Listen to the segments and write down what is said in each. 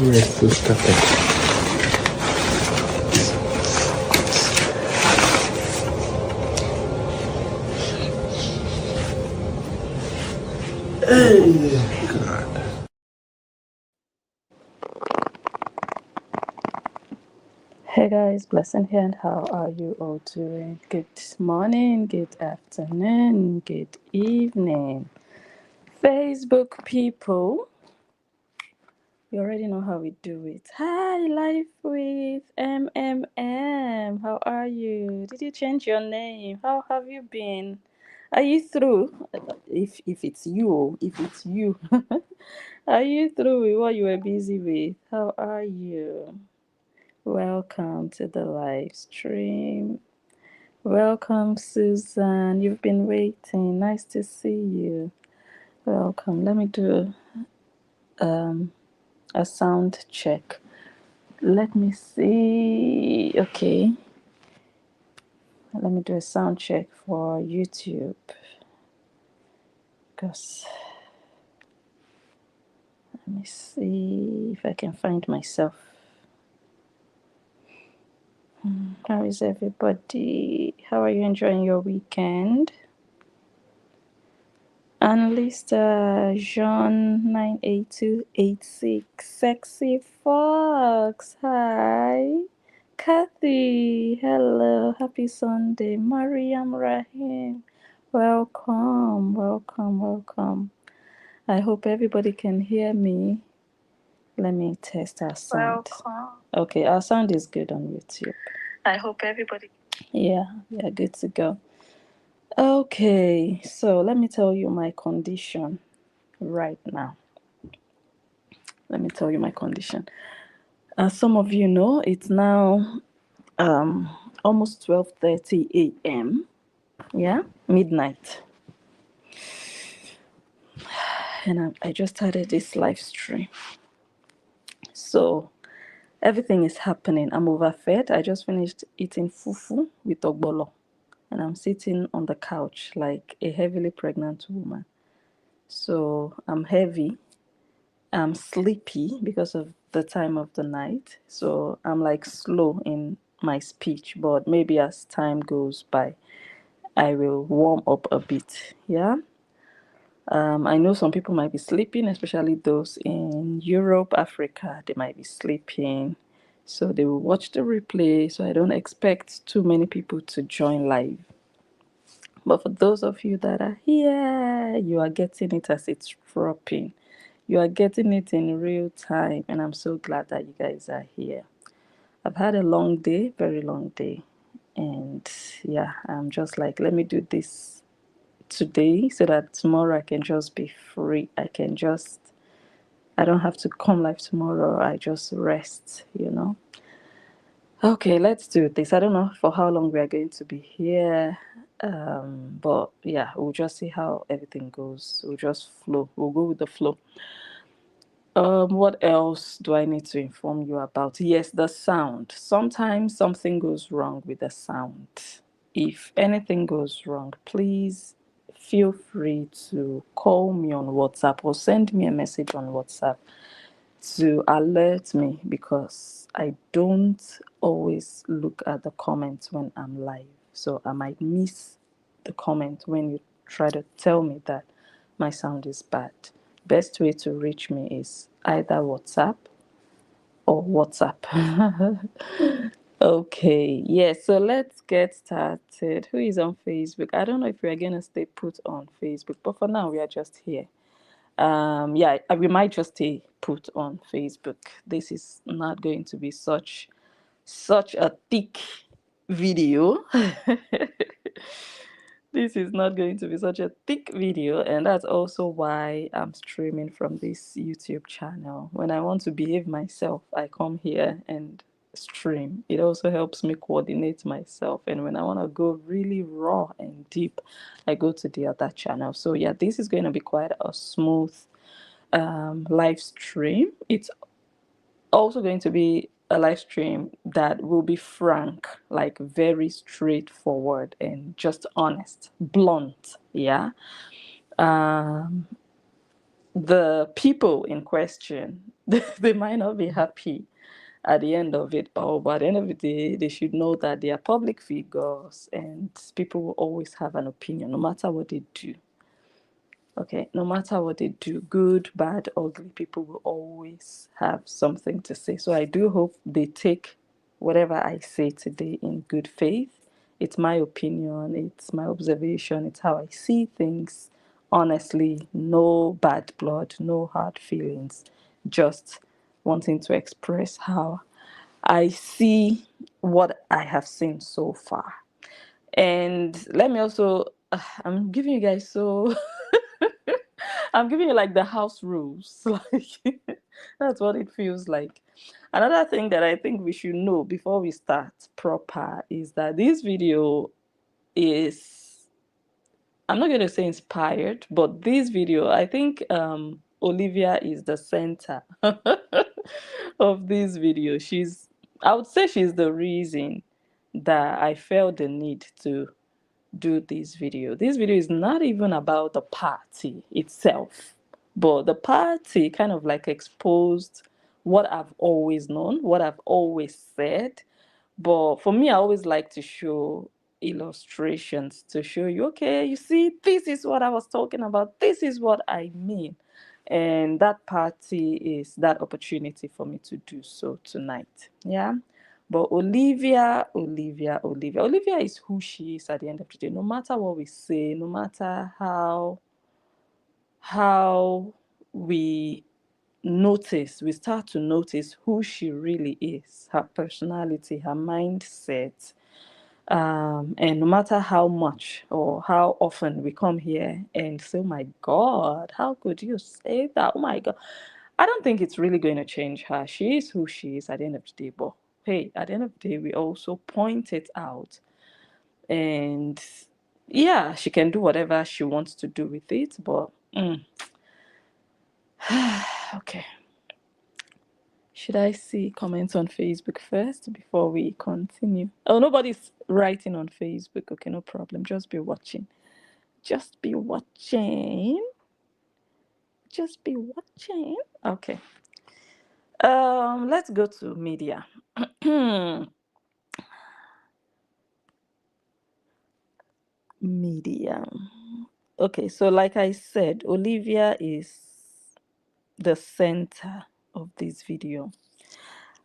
Yes, we started. Hey, God. Hey guys, blessing here, and how are you all doing? Good morning, good afternoon, good evening. Facebook people, you already know how we do it. Hi, Life with MMM. How are you? Did you change your name? How have you been? Are you through? If it's you, are you through with what you were busy with? How are you? Welcome to the live stream. Welcome, Susan. You've been waiting. Nice to see you. Welcome. Let me do a sound check. Let me see. Okay. Let me do a sound check for YouTube. Because let me see if I can find myself. How is everybody? How are you enjoying your weekend? Analyst Jean 98286. Sexy Fox. Hi. Kathy. Hello. Happy Sunday. Mariam Rahim. Welcome. Welcome. Welcome. I hope everybody can hear me. Let me test our sound. Welcome. Okay, our sound is good on YouTube. I hope everybody. Yeah, we are good to go. Okay, so let me tell you my condition right now. Let me tell you my condition. As some of you know, it's now almost 12:30 a.m. Yeah, midnight, and I just started this live stream. So everything is happening. I'm overfed. I just finished eating fufu with ogbolo, and I'm sitting on the couch like a heavily pregnant woman. So I'm heavy. I'm sleepy because of the time of the night. So I'm like slow in my speech, but maybe as time goes by, I will warm up a bit. Yeah. I know some people might be sleeping, especially those in Europe, Africa, they might be sleeping. So they will watch the replay. So I don't expect too many people to join live. But for those of you that are here, you are getting it as it's dropping. You are getting it in real time, and I'm so glad that you guys are here. I've had a long day, very long day, and yeah, I'm just like, let me do this today so that tomorrow I can just be free. I don't have to come live tomorrow. I just rest. Okay, let's do this. I don't know for how long we are going to be here. But yeah, we'll just see how everything goes. We'll just flow. We'll go with the flow. What else do I need to inform you about? Yes, the sound. Sometimes something goes wrong with the sound. If anything goes wrong, please feel free to call me on WhatsApp or send me a message on WhatsApp to alert me, because I don't always look at the comments when I'm live. So I might miss the comment when you try to tell me that my sound is bad. Best way to reach me is either WhatsApp or WhatsApp. Okay, yes, so let's get started. Who is on Facebook? I don't know if we're gonna stay put on Facebook, but for now we are just here. Yeah, we might just stay put on Facebook. This is not going to be such a thick video. This is not going to be such a thick video, and that's also why I'm streaming from this YouTube channel. When I want to behave myself, I come here and stream. It also helps me coordinate myself, and when I want to go really raw and deep, I go to the other channel. So yeah, this is going to be quite a smooth live stream. It's also going to be a live stream that will be frank, like very straightforward and just honest, blunt. Yeah. the people in question, they might not be happy at the end of it, but at the end of the day, they should know that they are public figures and people will always have an opinion, no matter what they do. Okay, no matter what they do, good, bad, ugly, people will always have something to say. So I do hope they take whatever I say today in good faith. It's my opinion, it's my observation, it's how I see things. Honestly, no bad blood, no hard feelings, just wanting to express how I see what I have seen so far. And let me also, I'm giving you guys so I'm giving you like the house rules. Like that's what it feels like. Another thing that I think we should know before we start proper is that this video is, I'm not going to say inspired, but this video, I think Olivia is the center of this video. I would say she's the reason that I felt the need to do this video. This video is not even about the party itself, but the party kind of like exposed what I've always known, what I've always said. But for me, I always like to show illustrations to show you, okay, you see, this is what I was talking about, this is what I mean. And that party is that opportunity for me to do so tonight. Yeah. But Olivia is who she is at the end of the day. No matter what we say, no matter how we we start to notice who she really is, her personality, her mindset. And no matter how much or how often we come here and say, oh my God, how could you say that? Oh my God. I don't think it's really going to change her. She is who she is at the end of the day. But hey, at the end of the day, we also point it out. And yeah, she can do whatever she wants to do with it. But okay. Should I see comments on Facebook first before we continue? Oh, nobody's writing on Facebook. Okay, no problem. Just be watching. Just be watching. Just be watching. Okay. Let's go to media. Media. Okay, so like I said, Olivia is the center of this video.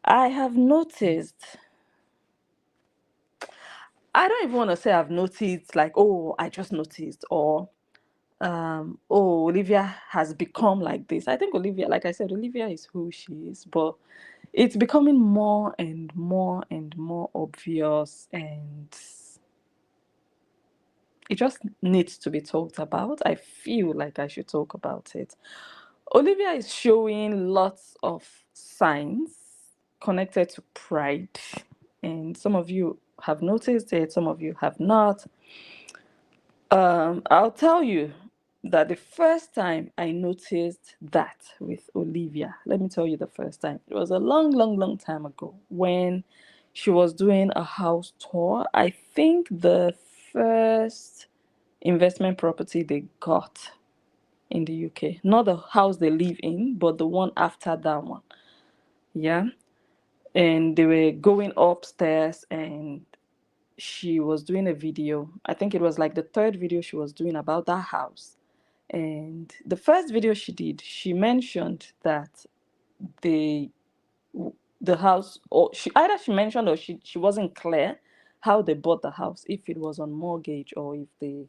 I have noticed, I don't even want to say I've noticed, like, oh, I just noticed, or oh, Olivia has become like this. I think Olivia, like I said, Olivia is who she is, but it's becoming more and more and more obvious, and it just needs to be talked about. I feel like I should talk about it. Olivia is showing lots of signs connected to pride, and some of you have noticed it, some of you have not. I'll tell you that the first time I noticed that with Olivia, let me tell you the first time. It was a long, long, long time ago when she was doing a house tour. I think the first investment property they got in the UK, not the house they live in, but the one after that one. Yeah. And they were going upstairs and she was doing a video. I think it was like the third video she was doing about that house. And the first video she did, she mentioned that the the house, or she mentioned, or she wasn't clear how they bought the house, if it was on mortgage or if they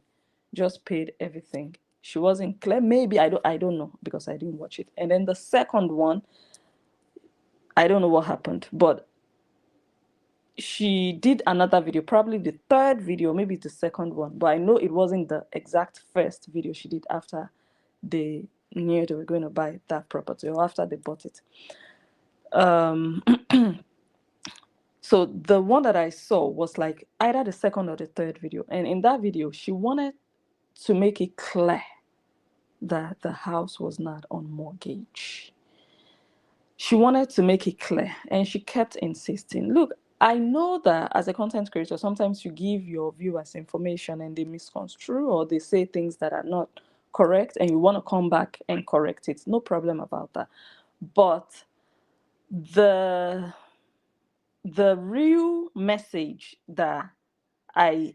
just paid everything. She wasn't clear. Maybe I don't know because I didn't watch it. And then the second one, I don't know what happened, but she did another video, probably the third video, maybe the second one, but I know it wasn't the exact first video she did after they knew they were going to buy that property or after they bought it. Um, so the one that I saw was like either the second or the third video, and in that video, she wanted to make it clear that the house was not on mortgage. She wanted to make it clear, and she kept insisting. Look, I know that as a content creator, sometimes you give your viewers information and they misconstrue or they say things that are not correct and you want to come back and correct it, no problem about that. But the real message that I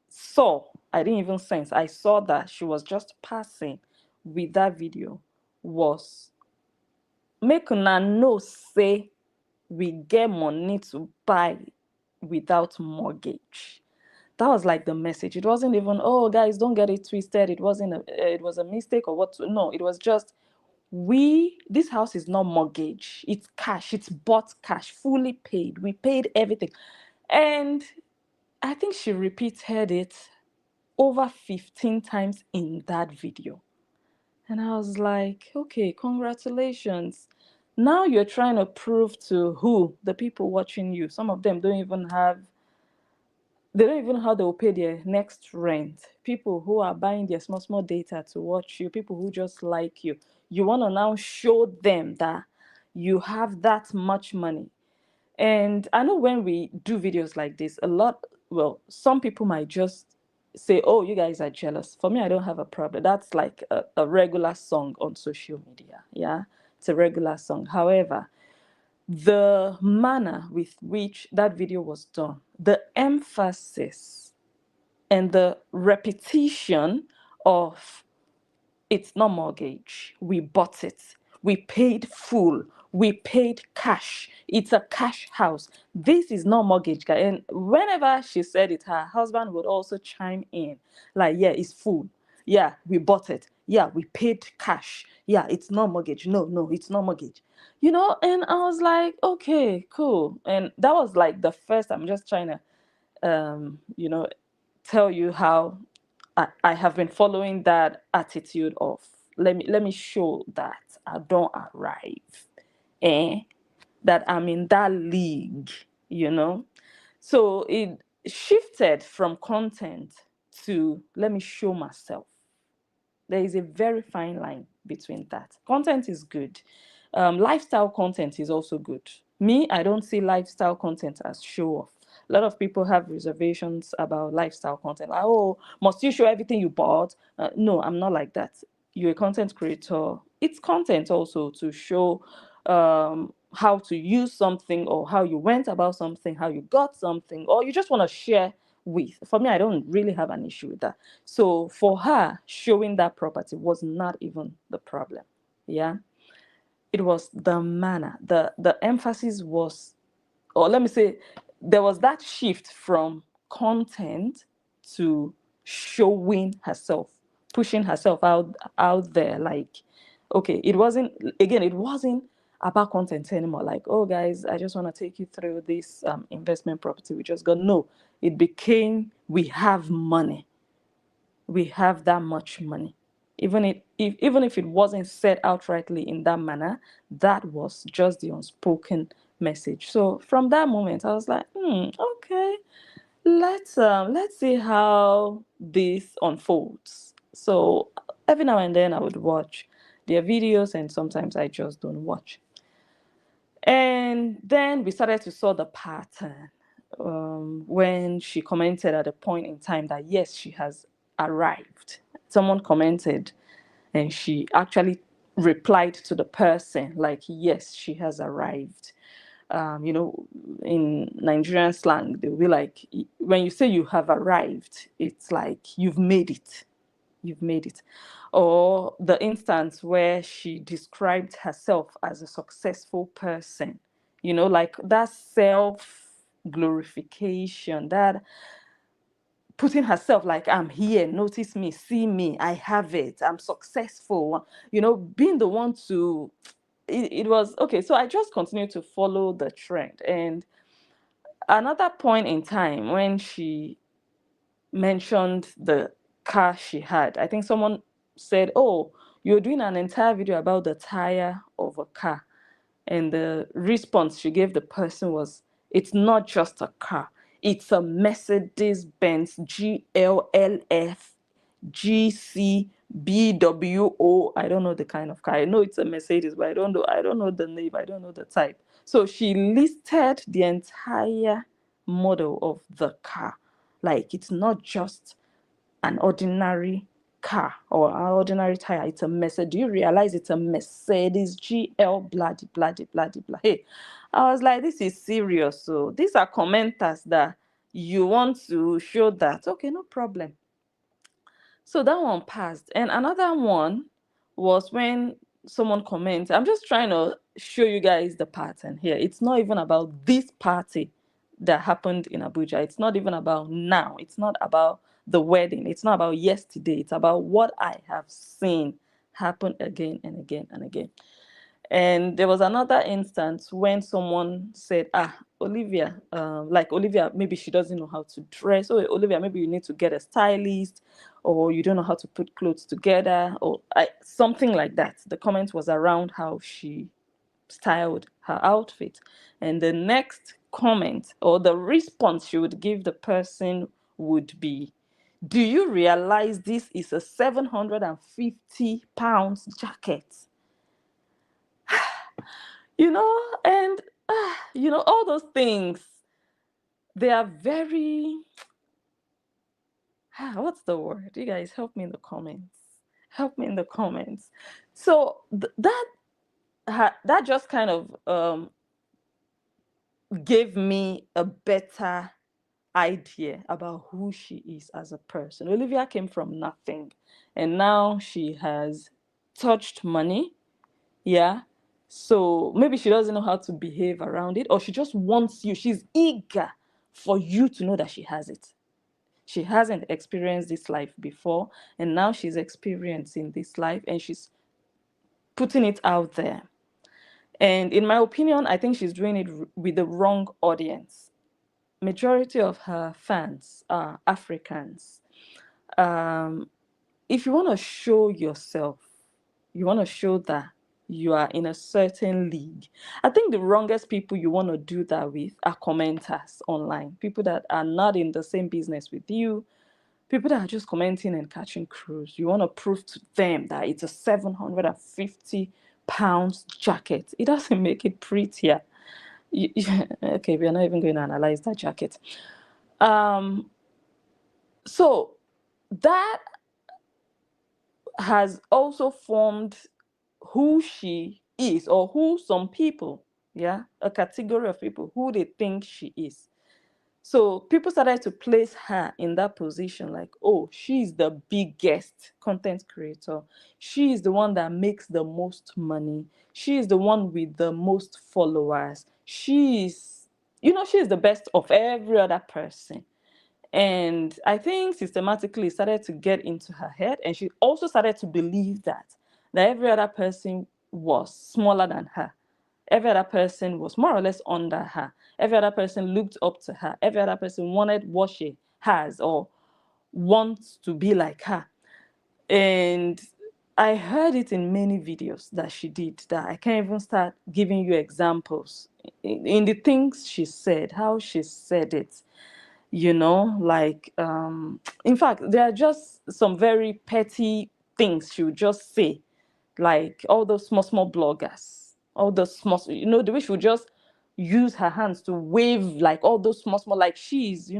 saw, I didn't even sense, I saw that she was just passing with that video was, make una know say we get money to buy without mortgage. That was like the message. It wasn't even, oh guys, don't get it twisted, it wasn't it was a mistake or what. No, it was just, this house is not mortgage, it's cash, it's bought cash, fully paid, we paid everything. And I think she repeated it over 15 times in that video. And I was like, okay, congratulations. Now you're trying to prove to who? The people watching you. Some of them don't even have, they don't even know how they will pay their next rent. People who are buying their small data to watch you, people who just like you. You want to now show them that you have that much money. And I know when we do videos like this, some people might just say, oh, you guys are jealous. For me, I don't have a problem. That's like a regular song on social media. Yeah, it's a regular song. However, the manner with which that video was done, the emphasis and the repetition of, it's not mortgage, we bought it, we paid full, we paid cash, it's a cash house, this is not mortgage, guy. And whenever she said it, her husband would also chime in, like, yeah, it's full, yeah, we bought it, yeah, we paid cash, yeah, it's not mortgage, no, it's not mortgage. And I was like, okay, cool. And that was like the first, I'm just trying to tell you how I have been following that attitude of, let me show that I don't arrive, eh? That I'm in that league. So it shifted from content to, let me show myself. There is a very fine line between that. Content is good. Lifestyle content is also good. Me, I don't see lifestyle content as show off. A lot of people have reservations about lifestyle content. Like, oh, must you show everything you bought? No, I'm not like that. You're a content creator. It's content also to show how to use something, or how you went about something, how you got something, or you just want to share with. For me, I don't really have an issue with that. So for her, showing that property was not even the problem. Yeah. It was the manner. The emphasis was, or let me say, there was that shift from content to showing herself, pushing herself out there. Like, okay, it wasn't about content anymore. Like, oh guys, I just want to take you through this investment property we just got. No, it became, we have money, we have that much money. Even if it wasn't said outrightly in that manner, that was just the unspoken message. So from that moment, I was like, okay, let's see how this unfolds. So every now and then I would watch their videos, and sometimes I just don't watch. And then we started to saw the pattern, when she commented at a point in time that yes, she has arrived. Someone commented, and she actually replied to the person like, yes, she has arrived. In Nigerian slang, they'll be like, when you say you have arrived, it's like you've made it. Or the instance where she described herself as a successful person, like that self glorification, that putting herself like, I'm here, notice me, see me, I have it, I'm successful, being the one to, it was okay. So I just continued to follow the trend. And another point in time when she mentioned the car she had, I think someone said, oh, you're doing an entire video about the tire of a car. And the response she gave the person was, it's not just a car, it's a Mercedes Benz GLF GCBWO. I don't know the kind of car. I know it's a Mercedes, but I don't know the name. I don't know the type. So she listed the entire model of the car. Like, it's not just an ordinary car or an ordinary tire. It's a Mercedes. Do you realize it's a Mercedes GL bloody bloody bloody blah? Hey, I was like, this is serious. So these are commenters that you want to show that, okay, no problem. So that one passed. And another one was when someone comments, I'm just trying to show you guys the pattern here. It's not even about this party that happened in Abuja. It's not even about now. It's not about the wedding. It's not about yesterday. It's about what I have seen happen again and again and again. And there was another instance when someone said, Olivia, like Olivia, maybe she doesn't know how to dress. Oh, Olivia, maybe you need to get a stylist, or you don't know how to put clothes together, or something like that. The comment was around how she styled her outfit. And the next comment or the response she would give the person would be, do you realize this is a 750 pounds jacket? And all those things, they are very, what's the word? You guys help me in the comments. Help me in the comments. So that just kind of gave me a better idea about who she is as a person. Olivia came from nothing, and now she has touched money. Yeah. So maybe she doesn't know how to behave around it, or she just wants you. She's eager for you to know that she has it. She hasn't experienced this life before, and now she's experiencing this life and she's putting it out there. And in my opinion, I think she's doing it with the wrong audience. Majority of her fans are Africans. If you want to show yourself, you want to show that you are in a certain league, I think the wrongest people you want to do that with are commenters online, people that are not in the same business with you, people that are just commenting and catching crews. You want to prove to them that it's a 750 pounds jacket. It doesn't make it prettier. Okay, we are not even going to analyze that jacket. So that has also formed who she is, or who some people, a category of people who they think she is. So people started to place her in that position, like, oh, she's the biggest content creator. She is the one that makes the most money. She is the one with the most followers. She is the best of every other person. And I think systematically it started to get into her head, and she also started to believe that every other person was smaller than her. Every other person was more or less under her. Every other person looked up to her. Every other person wanted what she has or wants to be like her. And I heard it in many videos that she did, that I can't even start giving you examples in the things she said, how she said it. Like, in fact, there are just some very petty things she would just say, like all those small bloggers, all those small, the way she would just use her hands to wave, like all those small, like she's.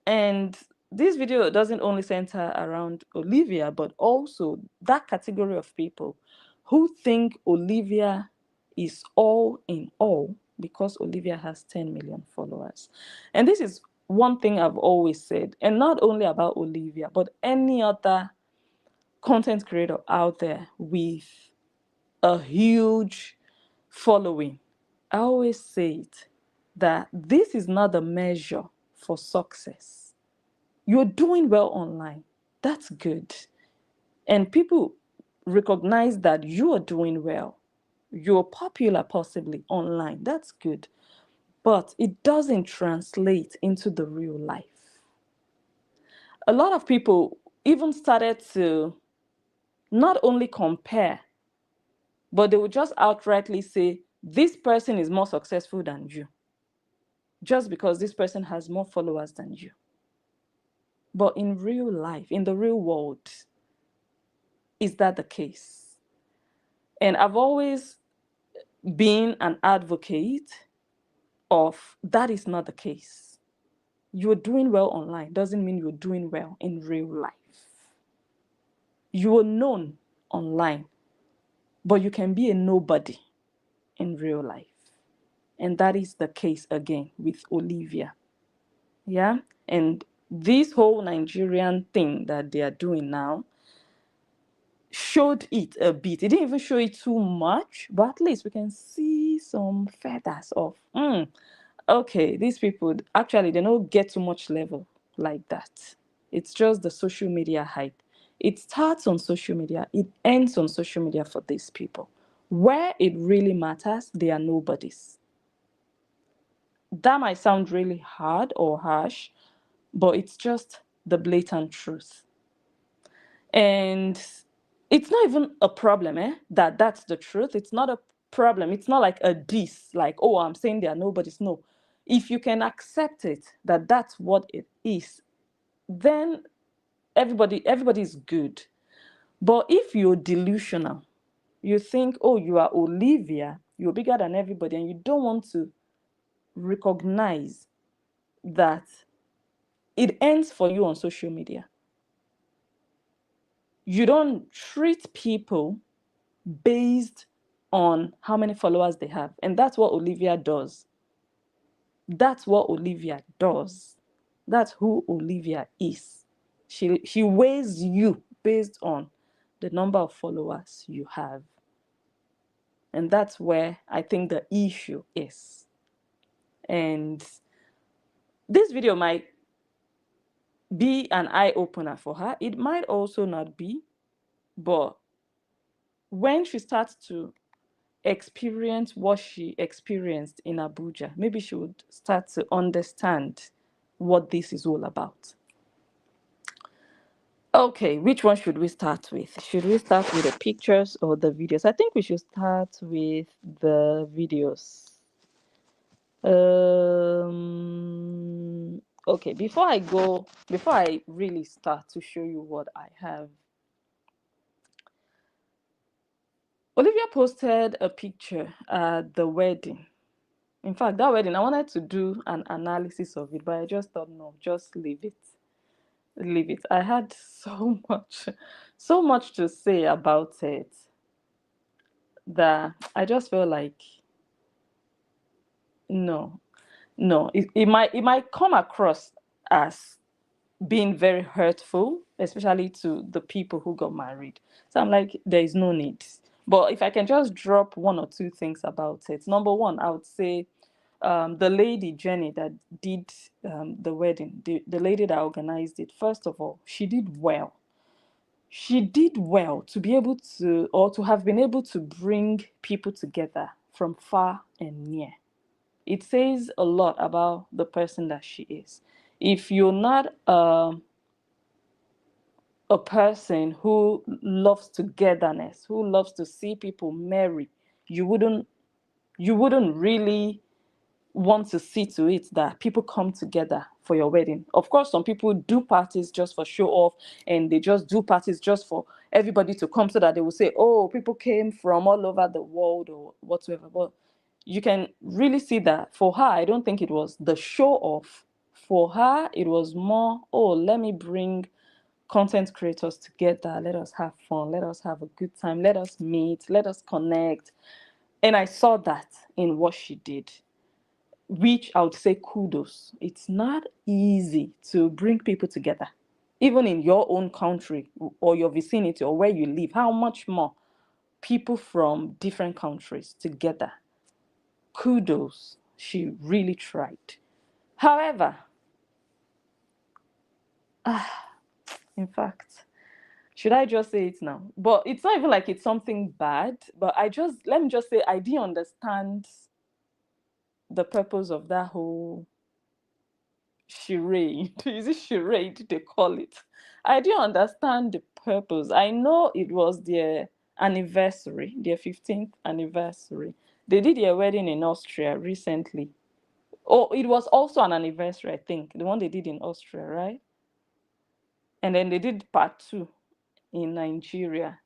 And this video doesn't only center around Olivia, but also that category of people who think Olivia is all in all because Olivia has 10 million followers. And this is one thing I've always said, and not only about Olivia, but any other content creator out there with a huge following. I always say it, that this is not the measure for success. You're doing well online. That's good. And people recognize that you are doing well. You're popular possibly online. That's good. But it doesn't translate into the real life. A lot of people even started to not only compare, but they would just outrightly say, this person is more successful than you, just because this person has more followers than you. But in real life, in the real world, is that the case? And I've always been an advocate of that is not the case. You're doing well online doesn't mean you're doing well in real life. You are known online, but you can be a nobody in real life. And that is the case again with Olivia. Yeah. And this whole Nigerian thing that they are doing now showed it a bit. It didn't even show it too much, but at least we can see some feathers of, okay, these people actually they don't get too much level like that. It's just the social media hype. It starts on social media, it ends on social media for these people. Where it really matters, they are nobodies. That might sound really hard or harsh, but it's just the blatant truth. And it's not even a problem, that that's the truth. It's not a problem. It's not like a diss, like, oh, I'm saying they are nobodies. No. If you can accept it, that that's what it is, then everybody is good. But if you're delusional, you think, oh, you are Olivia, you're bigger than everybody, and you don't want to recognize that it ends for you on social media. You don't treat people based on how many followers they have. And that's what Olivia does. That's what Olivia does. That's who Olivia is. She weighs you based on the number of followers you have. And that's where I think the issue is. And this video might be an eye opener for her. It might also not be, but when she starts to experience what she experienced in Abuja, maybe she would start to understand what this is all about. Okay, which one should we start with? Should we start with the pictures or the videos? I think we should start with the videos. Okay, before I really start to show you what I have, Olivia posted a picture at the wedding. In fact, that wedding, I wanted to do an analysis of it, but I just thought, no, just leave it. Leave it. I had so much to say about it that I just felt like, no, no. It might come across as being very hurtful, especially to the people who got married. So I'm like, there is no need. But if I can just drop one or two things about it. Number one, I would say the lady Jenny that did the wedding, the lady that organized it, first of all, she did well. She did well to be able to, or to have been able to bring people together from far and near. It says a lot about the person that she is. If you're not a person who loves togetherness, who loves to see people marry, you wouldn't really want to see to it that people come together for your wedding. Of course, some people do parties just for show off, and they just do parties just for everybody to come so that they will say, oh, people came from all over the world or whatsoever. But you can really see that for her, I don't think it was the show off. For her, it was more, oh, let me bring content creators together. Let us have fun. Let us have a good time. Let us meet. Let us connect. And I saw that in what she did, which I would say kudos. It's not easy to bring people together, even in your own country or your vicinity or where you live. How much more people from different countries together? Kudos. She really tried. However, in fact, should I just say it now? But it's not even like it's something bad, but let me just say, I didn't understand the purpose of that whole charade. Is it charade they call it? I didn't understand the purpose. I know it was their anniversary, their 15th anniversary. They did their wedding in Austria recently. Oh, it was also an anniversary, I think, the one they did in Austria, right? And then they did part two in Nigeria.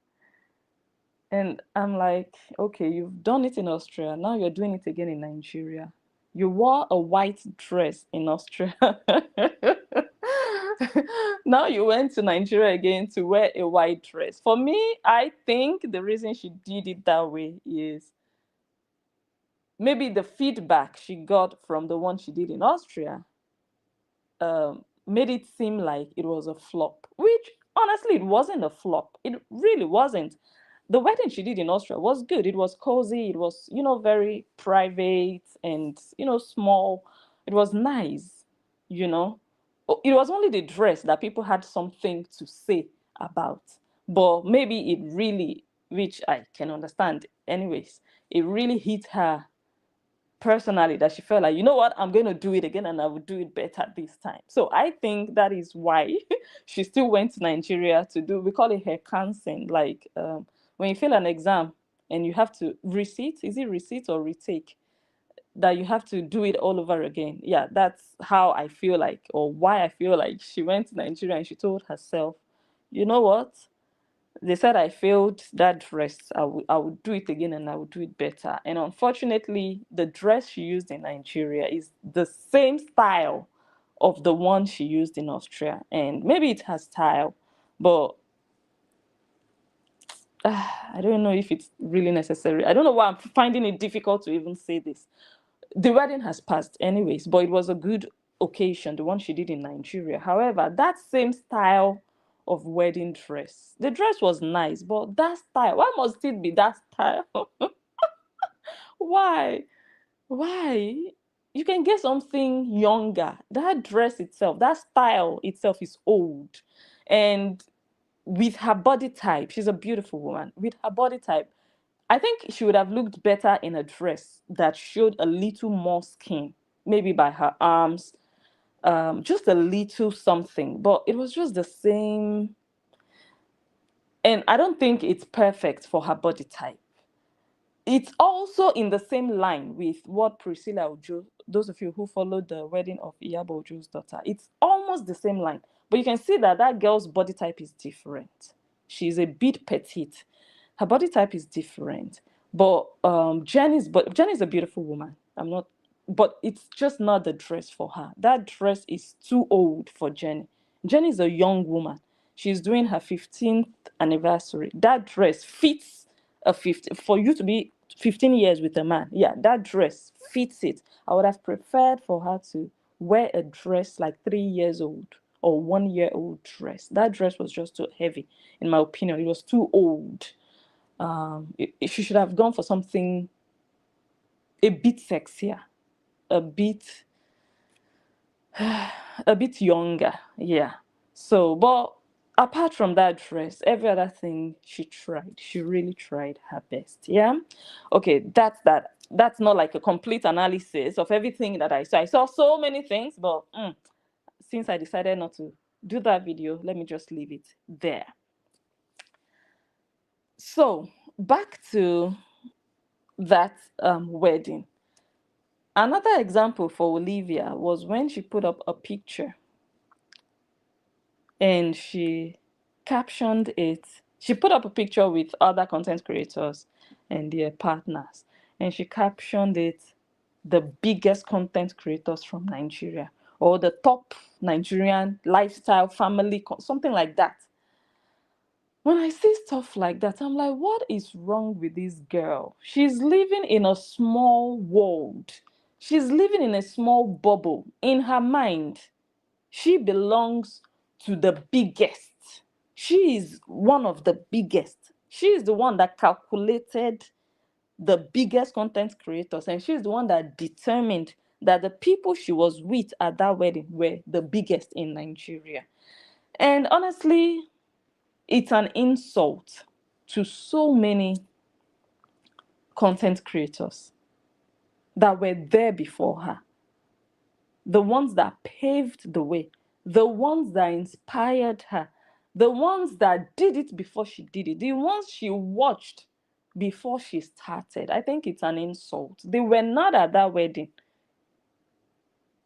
And I'm like, okay, you've done it in Austria. Now you're doing it again in Nigeria. You wore a white dress in Austria. Now you went to Nigeria again to wear a white dress. For me, I think the reason she did it that way is maybe the feedback she got from the one she did in Austria made it seem like it was a flop, which honestly, it wasn't a flop. It really wasn't. The wedding she did in Austria was good. It was cozy. It was, very private and, small. It was nice, you know. It was only the dress that people had something to say about. But maybe it really, which I can understand anyways, it really hit her personally that she felt like, you know what, I'm going to do it again and I will do it better this time. So I think that is why she still went to Nigeria to do, we call it her counseling. Like when you fail an exam and you have to receipt, is it receipt or retake? That you have to do it all over again. Yeah, that's how I feel like, or why I feel like she went to Nigeria and she told herself, you know what? They said I failed that dress. I would do it again and I would do it better. And unfortunately, the dress she used in Nigeria is the same style of the one she used in Austria. And maybe it has style, but I don't know if it's really necessary. I don't know why I'm finding it difficult to even say this. The wedding has passed anyways, but it was a good occasion, the one she did in Nigeria. However, that same style of wedding dress, the dress was nice, but that style, why must it be that style? Why? Why? You can get something younger. That dress itself, that style itself is old. And with her body type, she's a beautiful woman. With her body type, I think she would have looked better in a dress that showed a little more skin, maybe by her arms, just a little something. But it was just the same. And I don't think it's perfect for her body type. It's also in the same line with what Priscilla Ojo, those of you who followed the wedding of Iyabo Ojo's daughter, it's almost the same line. But you can see that that girl's body type is different. She's a bit petite. Her body type is different. But Jenny's a beautiful woman. I'm not, but it's just not the dress for her. That dress is too old for Jenny. Jenny's a young woman. She's doing her 15th anniversary. That dress fits a 50 for you to be 15 years with a man. Yeah, that dress fits it. I would have preferred for her to wear a dress like 3 years old or 1 year old dress. That dress was just too heavy, in my opinion. It was too old. She should have gone for something a bit sexier, a bit a bit younger. Yeah. So, but apart from that dress, every other thing she tried. She really tried her best. Yeah. Okay, that's that. That's not like a complete analysis of everything that I saw. I saw so many things, but since I decided not to do that video, let me just leave it there. So, back to that wedding. Another example for Olivia was when she put up a picture and she captioned it. She put up a picture with other content creators and their partners, and she captioned it the biggest content creators from Nigeria, or the top Nigerian lifestyle family, something like that. When I see stuff like that, I'm like, what is wrong with this girl? She's living in a small world. She's living in a small bubble. In her mind, she belongs to the biggest. She is one of the biggest. She is the one that calculated the biggest content creators, and she's the one that determined that the people she was with at that wedding were the biggest in Nigeria. And honestly, it's an insult to so many content creators that were there before her, the ones that paved the way, the ones that inspired her, the ones that did it before she did it, the ones she watched before she started. I think it's an insult. They were not at that wedding,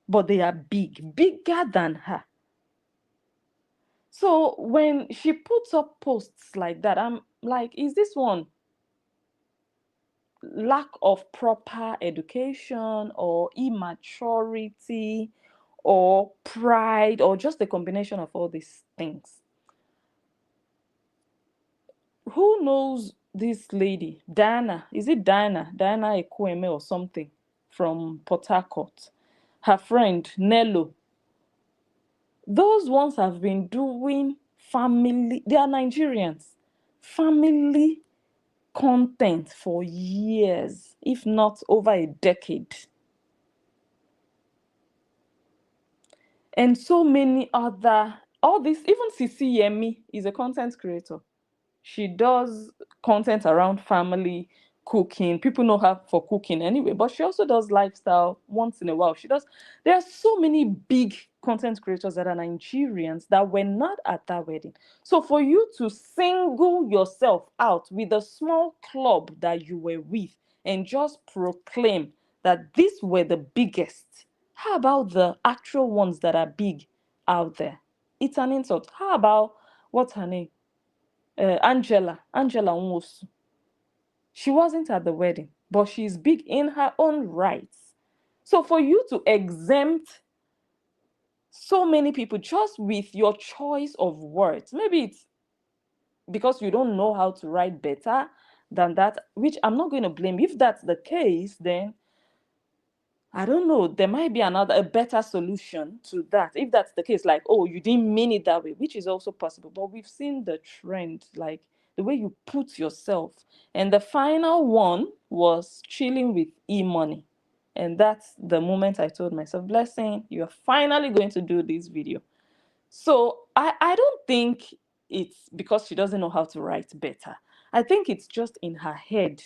but they are big, bigger than her. So when she puts up posts like that, I'm like, is this one lack of proper education or immaturity or pride or just a combination of all these things. Who knows this lady, Diana? Is it Diana? Diana Ekweme or something from Port Harcourt. Her friend Nello. Those ones have been doing family, they are Nigerians, family content for years, if not over a decade. And so many other, all this, even Sisi Yemi is a content creator. She does content around family, cooking. People know her for cooking anyway, but she also does lifestyle once in a while. She does. There are so many big content creators that are Nigerians that were not at that wedding. So for you to single yourself out with a small club that you were with and just proclaim that these were the biggest, how about the actual ones that are big out there? It's an insult. How about what's her name? Angela Nwosu. She wasn't at the wedding, but she's big in her own rights. So for you to exempt so many people just with your choice of words, maybe it's because you don't know how to write better than that, which I'm not going to blame. If that's the case, then I don't know. There might be a better solution to that. If that's the case, like, oh, you didn't mean it that way, which is also possible. But we've seen the trend, like the way you put yourself. And the final one was chilling with e-money. And that's the moment I told myself, Blessing, you're finally going to do this video. So I don't think it's because she doesn't know how to write better. I think it's just in her head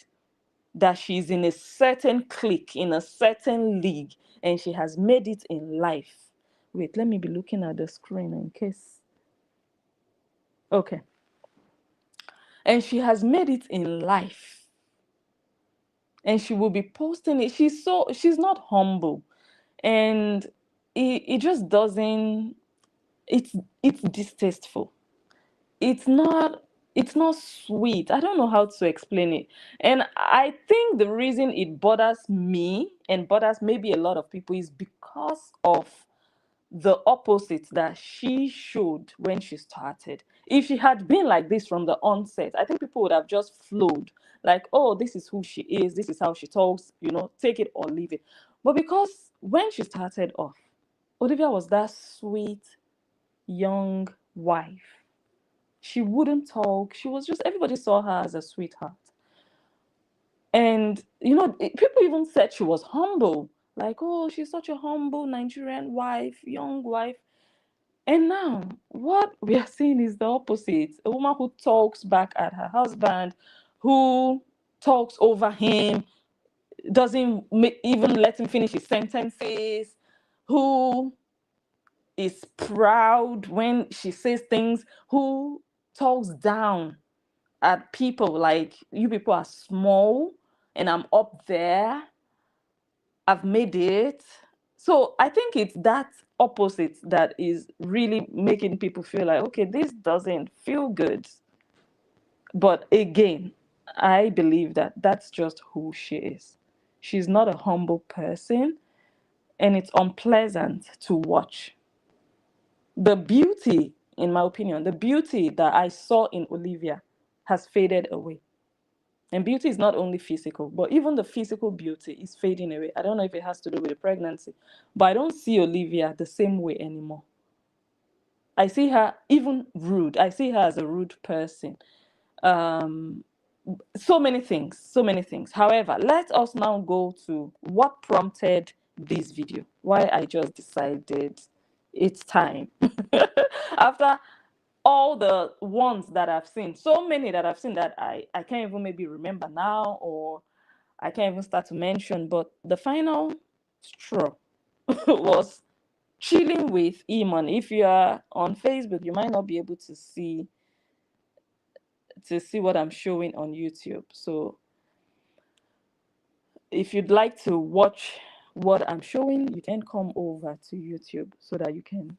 that she's in a certain clique, in a certain league, and she has made it in life. Wait, let me be looking at the screen in case. Okay. And she has made it in life. And she will be posting it. She's not humble. And it just doesn't, it's distasteful. It's not sweet. I don't know how to explain it. And I think the reason it bothers me and bothers maybe a lot of people is because of the opposite that she showed when she started. If she had been like this from the onset, I think people would have just flowed, like, oh, this is who she is, this is how she talks, take it or leave it. But because when she started off, Olivia was that sweet young wife. She wouldn't talk. She was just, everybody saw her as a sweetheart. And, people even said she was humble. Like, oh, she's such a humble Nigerian wife, young wife. And now, what we are seeing is the opposite. A woman who talks back at her husband, who talks over him, doesn't even let him finish his sentences, who is proud when she says things, who talks down at people like, you people are small and I'm up there, I've made it. So I think it's that opposite that is really making people feel like, okay, this doesn't feel good. But again, I believe that that's just who she is. She's not a humble person, and it's unpleasant to watch. The beauty, in my opinion, the beauty that I saw in Olivia has faded away. And beauty is not only physical, but even the physical beauty is fading away. I don't know if it has to do with the pregnancy, but I don't see Olivia the same way anymore. I see her even rude. I see her as a rude person. Um, so many things, so many things. However, let us now go to what prompted this video. Why I just decided it's time. After all the ones that I've seen, so many that I've seen that I can't even maybe remember now, or I can't even start to mention, but the final straw was chilling with Eman. If you are on Facebook, you might not be able to see what I'm showing on YouTube. So if you'd like to watch what I'm showing, you can come over to YouTube so that you can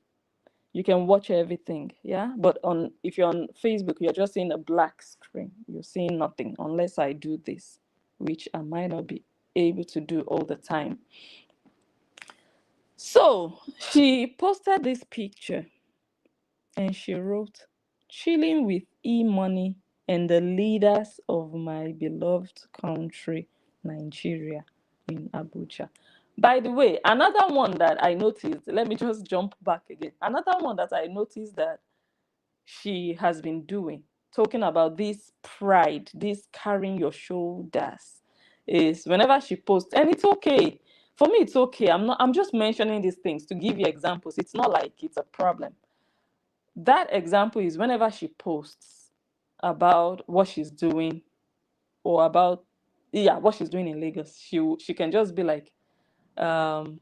watch everything. Yeah, but if you're on Facebook, you're just seeing a black screen. You're seeing nothing unless I do this. which I might not be able to do all the time. So she posted this picture and she wrote, "Chilling with E-Money and the leaders of my beloved country, Nigeria, in Abuja." By the way, another one that I noticed, let me just jump back again. Another one that I noticed that she has been doing, talking about this pride, this carrying your shoulders, is whenever she posts, and it's okay. For me, it's okay. I'm just mentioning these things to give you examples. It's not like it's a problem. That example is whenever she posts about what she's doing, or about, yeah, what she's doing in Lagos, she can just be like, um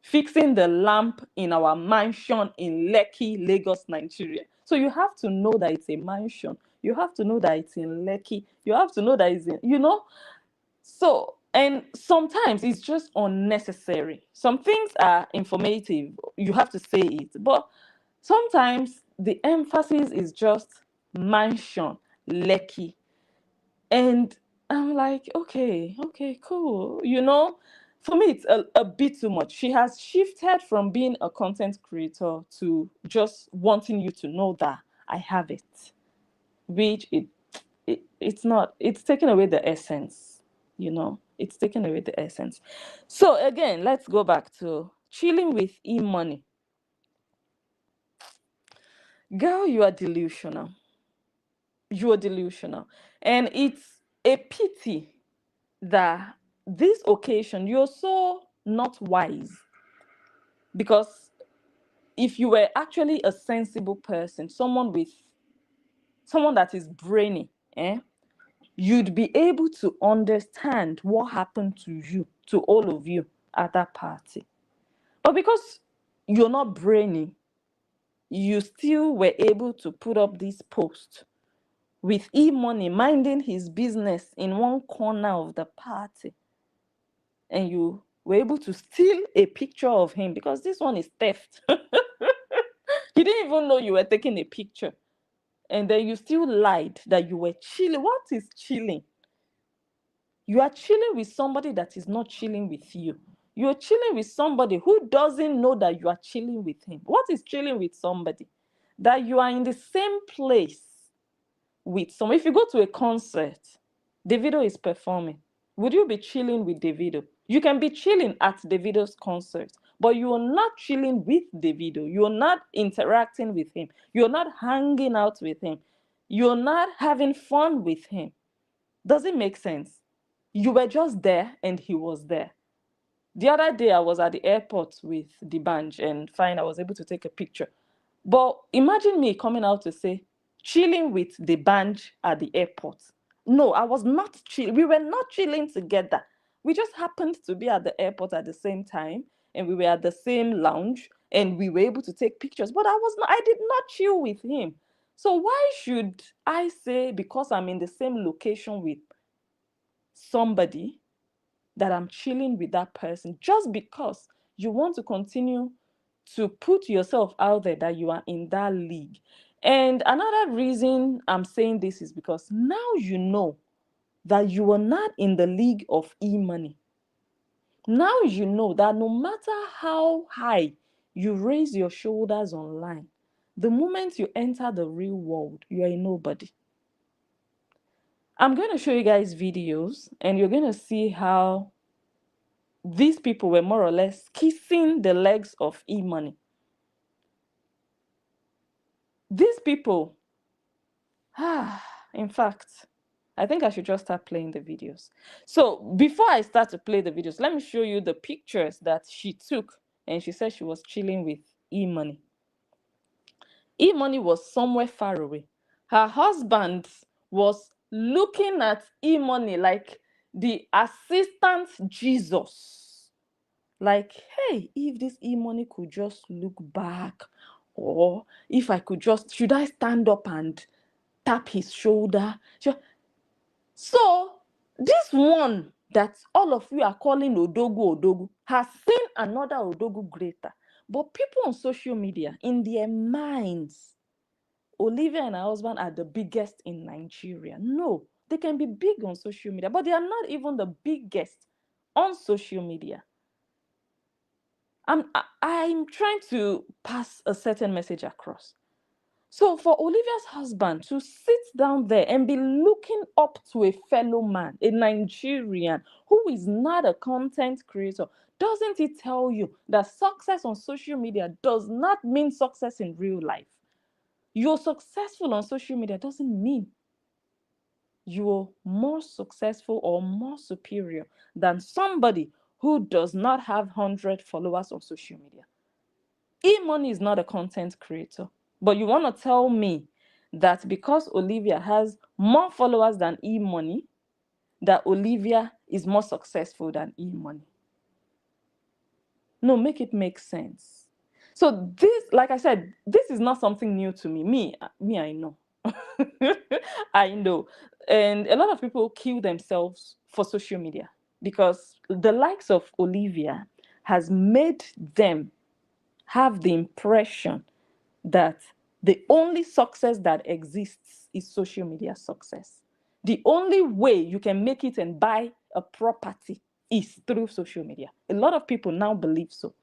fixing the lamp in our mansion in Lekki, Lagos, Nigeria. So you have to know that it's a mansion. You have to know that it's in Lekki. You have to know that it's in, So, and sometimes it's just unnecessary. Some things are informative. You have to say it. But sometimes the emphasis is just mansion, Lekki. And I'm like, okay, cool. For me, it's a bit too much. She has shifted from being a content creator to just wanting you to know that I have it, which it's not. It's taken away the essence, It's taken away the essence. So again, let's go back to chilling with E-Money. Girl, you are delusional. You are delusional. And it's a pity that this occasion you're so not wise, because if you were actually a sensible person, someone that is brainy, you'd be able to understand what happened to you, to all of you at that party. But because you're not brainy, you still were able to put up this post with E-Money minding his business in one corner of the party, and you were able to steal a picture of him, because this one is theft. You didn't even know you were taking a picture. And then you still lied that you were chilling. What is chilling? You are chilling with somebody that is not chilling with you. You're chilling with somebody who doesn't know that you are chilling with him. What is chilling with somebody? That you are in the same place with someone. If you go to a concert, Davido is performing, would you be chilling with Davido? You can be chilling at Davido's concert, but you are not chilling with Davido. You're not interacting with him. You're not hanging out with him. You're not having fun with him. Does it make sense? You were just there and he was there. The other day, I was at the airport with the bunch, and fine, I was able to take a picture. But imagine me coming out to say, chilling with the bunch at the airport. No, I was not chilling. We were not chilling together. We just happened to be at the airport at the same time, and we were at the same lounge, and we were able to take pictures. But I did not chill with him. So why should I say, because I'm in the same location with somebody, that I'm chilling with that person, just because you want to continue to put yourself out there that you are in that league? And another reason I'm saying this is because now you know that you are not in the league of E-Money. Now you know that no matter how high you raise your shoulders online, the moment you enter the real world, you are a nobody. I'm going to show you guys videos, and you're going to see how these people were more or less kissing the legs of E-Money. These people, in fact, I think I should just start playing the videos. So before I start to play the videos, let me show you the pictures that she took, and she said she was chilling with E-Money. E-Money was somewhere far away. Her husband was looking at E-Money like the assistant Jesus. Like, hey, if this E-Money could just look back, or if I could just, should I stand up and tap his shoulder? So this one that all of you are calling Odogu has seen another Odogu greater. But people on social media, in their minds, Olivia and her husband are the biggest in Nigeria. No, They can be big on social media, but they are not even the biggest on social media. I'm trying to pass a certain message across. So for Olivia's husband to sit down there and be looking up to a fellow man, a Nigerian who is not a content creator, doesn't it tell you that success on social media does not mean success in real life? You're successful on social media doesn't mean you're more successful or more superior than somebody who does not have 100 followers on social media. Eman is not a content creator, but you want to tell me that because Olivia has more followers than Eman, that Olivia is more successful than Eman? No, make it make sense. So this, like I said, this is not something new to me. I know. I know. And a lot of people kill themselves for social media because the likes of Olivia has made them have the impression that the only success that exists is social media success. The only way you can make it and buy a property is through social media. A lot of people now believe so.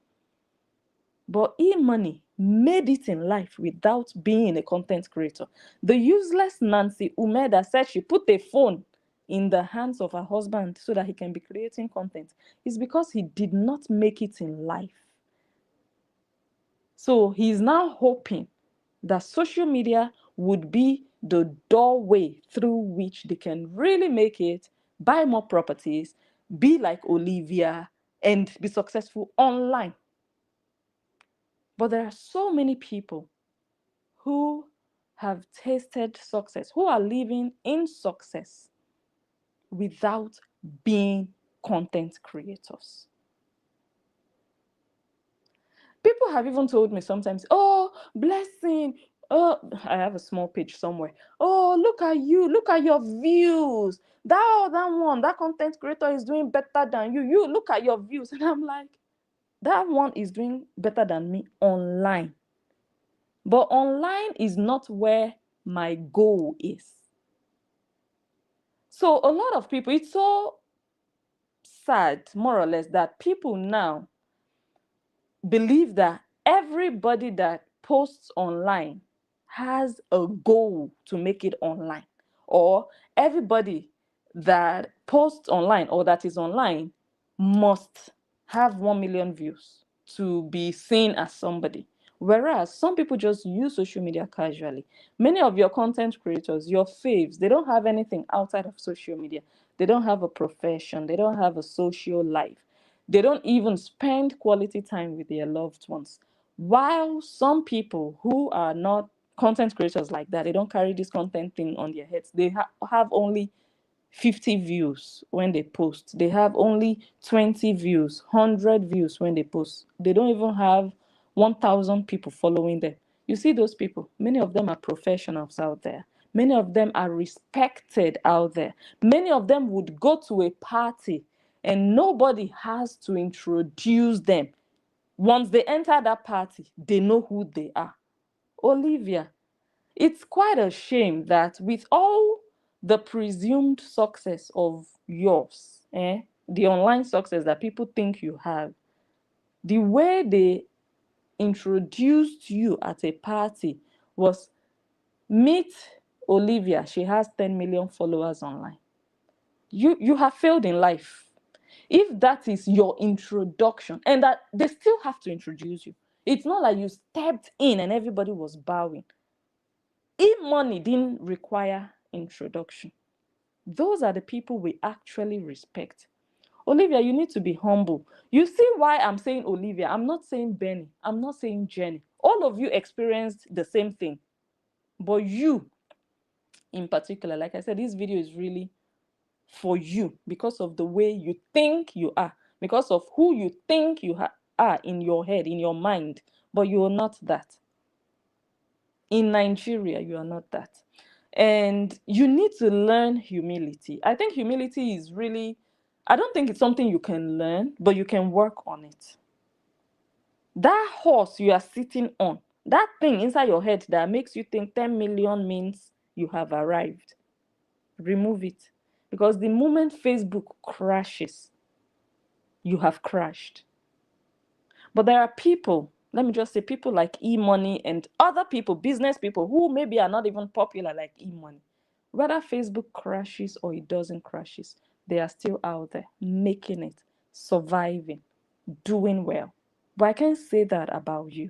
But e-money made it in life without being a content creator. The useless Nancy Umeda said she put a phone in the hands of her husband so that he can be creating content. It's because he did not make it in life. So he's now hoping that social media would be the doorway through which they can really make it, buy more properties, be like Olivia, and be successful online. But there are so many people who have tasted success, who are living in success without being content creators. People have even told me sometimes, oh, blessing. Oh, I have a small page somewhere. Oh, look at you. Look at your views. That one, that content creator is doing better than you. You look at your views. And I'm like, that one is doing better than me online. But online is not where my goal is. So a lot of people, it's so sad, more or less, that people now believe that everybody that posts online has a goal to make it online, or everybody that posts online or that is online must have 1 million views to be seen as somebody. Whereas some people just use social media casually. Many of your content creators, your faves, they don't have anything outside of social media. They don't have a profession, they don't have a social life. They don't even spend quality time with their loved ones. While some people who are not content creators like that, they don't carry this content thing on their heads. They have only 50 views when they post. They have only 20 views, 100 views when they post. They don't even have 1,000 people following them. You see those people, many of them are professionals out there. Many of them are respected out there. Many of them would go to a party and nobody has to introduce them. Once they enter that party, they know who they are. Olivia, it's quite a shame that with all the presumed success of yours, the online success that people think you have, the way they introduced you at a party was, meet Olivia, she has 10 million followers online. You have failed in life. If that is your introduction, and that they still have to introduce you, it's not like you stepped in and everybody was bowing. E-money didn't require introduction. Those are the people we actually respect. Olivia, you need to be humble. You see why I'm saying Olivia? I'm not saying Benny. I'm not saying Jenny. All of you experienced the same thing. But you, in particular, like I said, this video is really for you because of the way you think you are, because of who you think you are in your head, in your mind. But you are not that. In Nigeria, you are not that. And you need to learn humility. I think humility is really, I don't think it's something you can learn, but you can work on it. That horse you are sitting on, that thing inside your head that makes you think 10 million means you have arrived, remove it. Because the moment Facebook crashes, you have crashed. But there are people, let me just say, people like E-Money and other people, business people, who maybe are not even popular like E-Money. Whether Facebook crashes or it doesn't crashes, they are still out there making it, surviving, doing well. But I can't say that about you.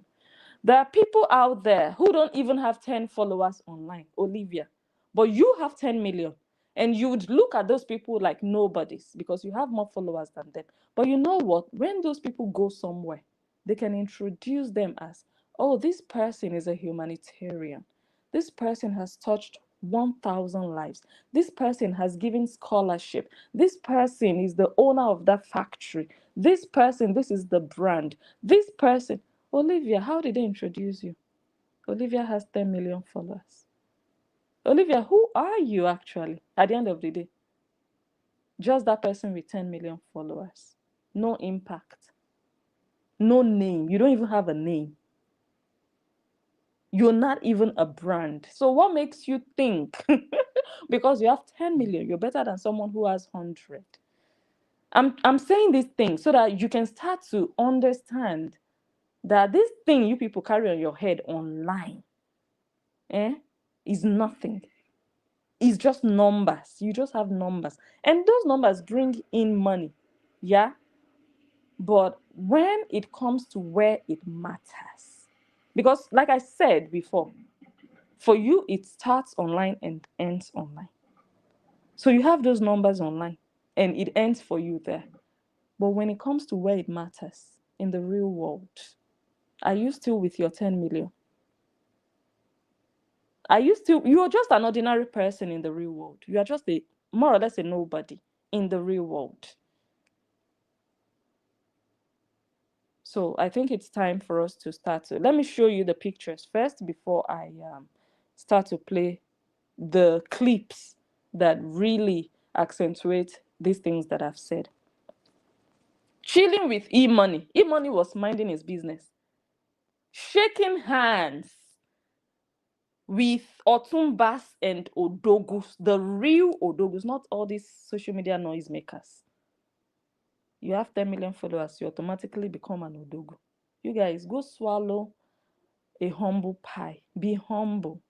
There are people out there who don't even have 10 followers online, Olivia, but you have 10 million. And you would look at those people like nobodies because you have more followers than them. But you know what? When those people go somewhere, they can introduce them as, oh, this person is a humanitarian. This person has touched 1,000 lives. This person has given scholarship. This person is the owner of that factory. This person, this is the brand. This person, Olivia, how did they introduce you? Olivia has 10 million followers. Olivia, who are you actually at the end of the day? Just that person with 10 million followers. No impact. No name. You don't even have a name. You're not even a brand. So what makes you think because you have 10 million, you're better than someone who has 100? I'm saying these things so that you can start to understand that this thing you people carry on your head online is nothing. It's just numbers. You just have numbers. And those numbers bring in money. Yeah. But when it comes to where it matters, because like I said before, for you, it starts online and ends online. So you have those numbers online and it ends for you there. But when it comes to where it matters in the real world, are you still with your 10 million? Are you still, you are just an ordinary person in the real world. You are just a more or less a nobody in the real world. So I think it's time for us to start. Let me show you the pictures first before I start to play the clips that really accentuate these things that I've said. Chilling with E-Money. E-Money was minding his business, shaking hands with Otumbas and Odogus, the real Odogus, not all these social media noisemakers. You have 10 million followers, you automatically become an Odogu. You guys, go swallow a humble pie. Be humble.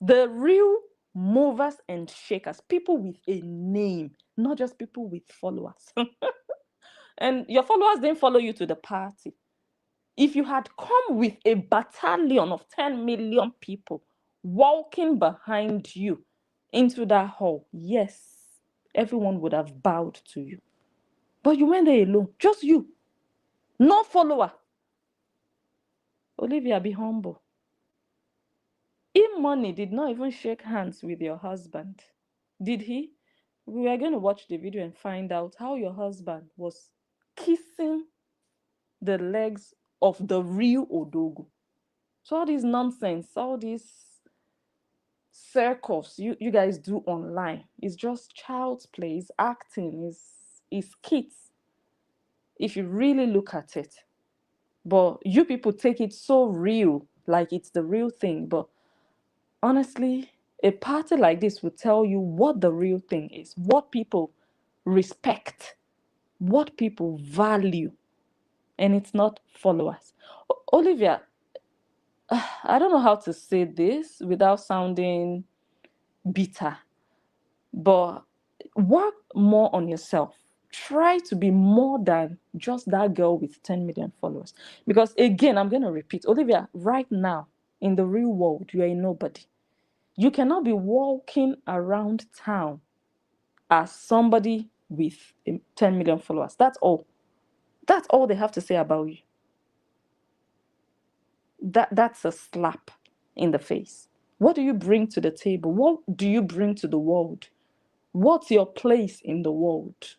The real movers and shakers, people with a name, not just people with followers. And your followers didn't follow you to the party. If you had come with a battalion of 10 million people walking behind you into that hall, yes, everyone would have bowed to you. But you went there alone, just you, no follower. Olivia, be humble. E-Money did not even shake hands with your husband, did he? We are going to watch the video and find out how your husband was kissing the legs of the real Odogu. So all this nonsense, all these circles you guys do online is just child's play, is acting, is kids, if you really look at it. But you people take it so real, like it's the real thing. But honestly, a party like this will tell you what the real thing is, what people respect, what people value, and it's not followers. Olivia, I don't know how to say this without sounding bitter, but work more on yourself. Try to be more than just that girl with 10 million followers. Because again, I'm going to repeat, Olivia, right now in the real world, you are a nobody. You cannot be walking around town as somebody with 10 million followers. That's all. That's all they have to say about you. That's a slap in the face. What do you bring to the table? What do you bring to the world? What's your place in the world?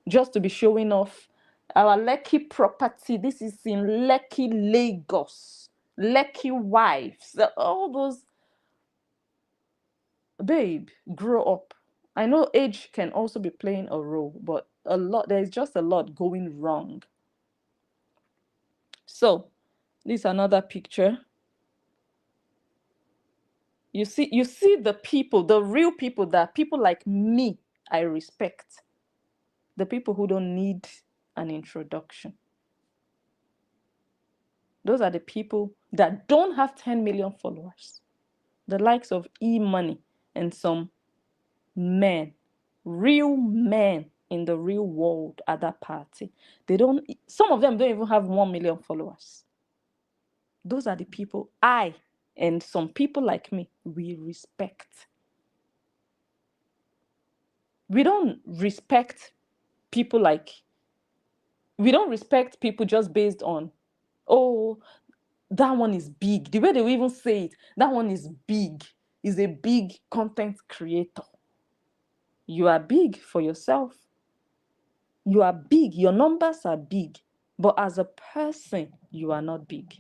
Just to be showing off our Lekki property. This is in Lekki, Lagos. Lekki wives. All those. Babe, grow up. I know age can also be playing a role, but there's just a lot going wrong. So, this is another picture. You see the people, the real people, that people like me, I respect. The people who don't need an introduction. Those are the people that don't have 10 million followers. The likes of E-Money and some men, real men in the real world at that party. Some of them don't even have 1 million followers. Those are the people I and some people like me, we respect. We don't respect people just based on, oh, that one is big. The way they will even say it, that one is big, is a big content creator. You are big for yourself. You are big. Your numbers are big. But as a person, you are not big.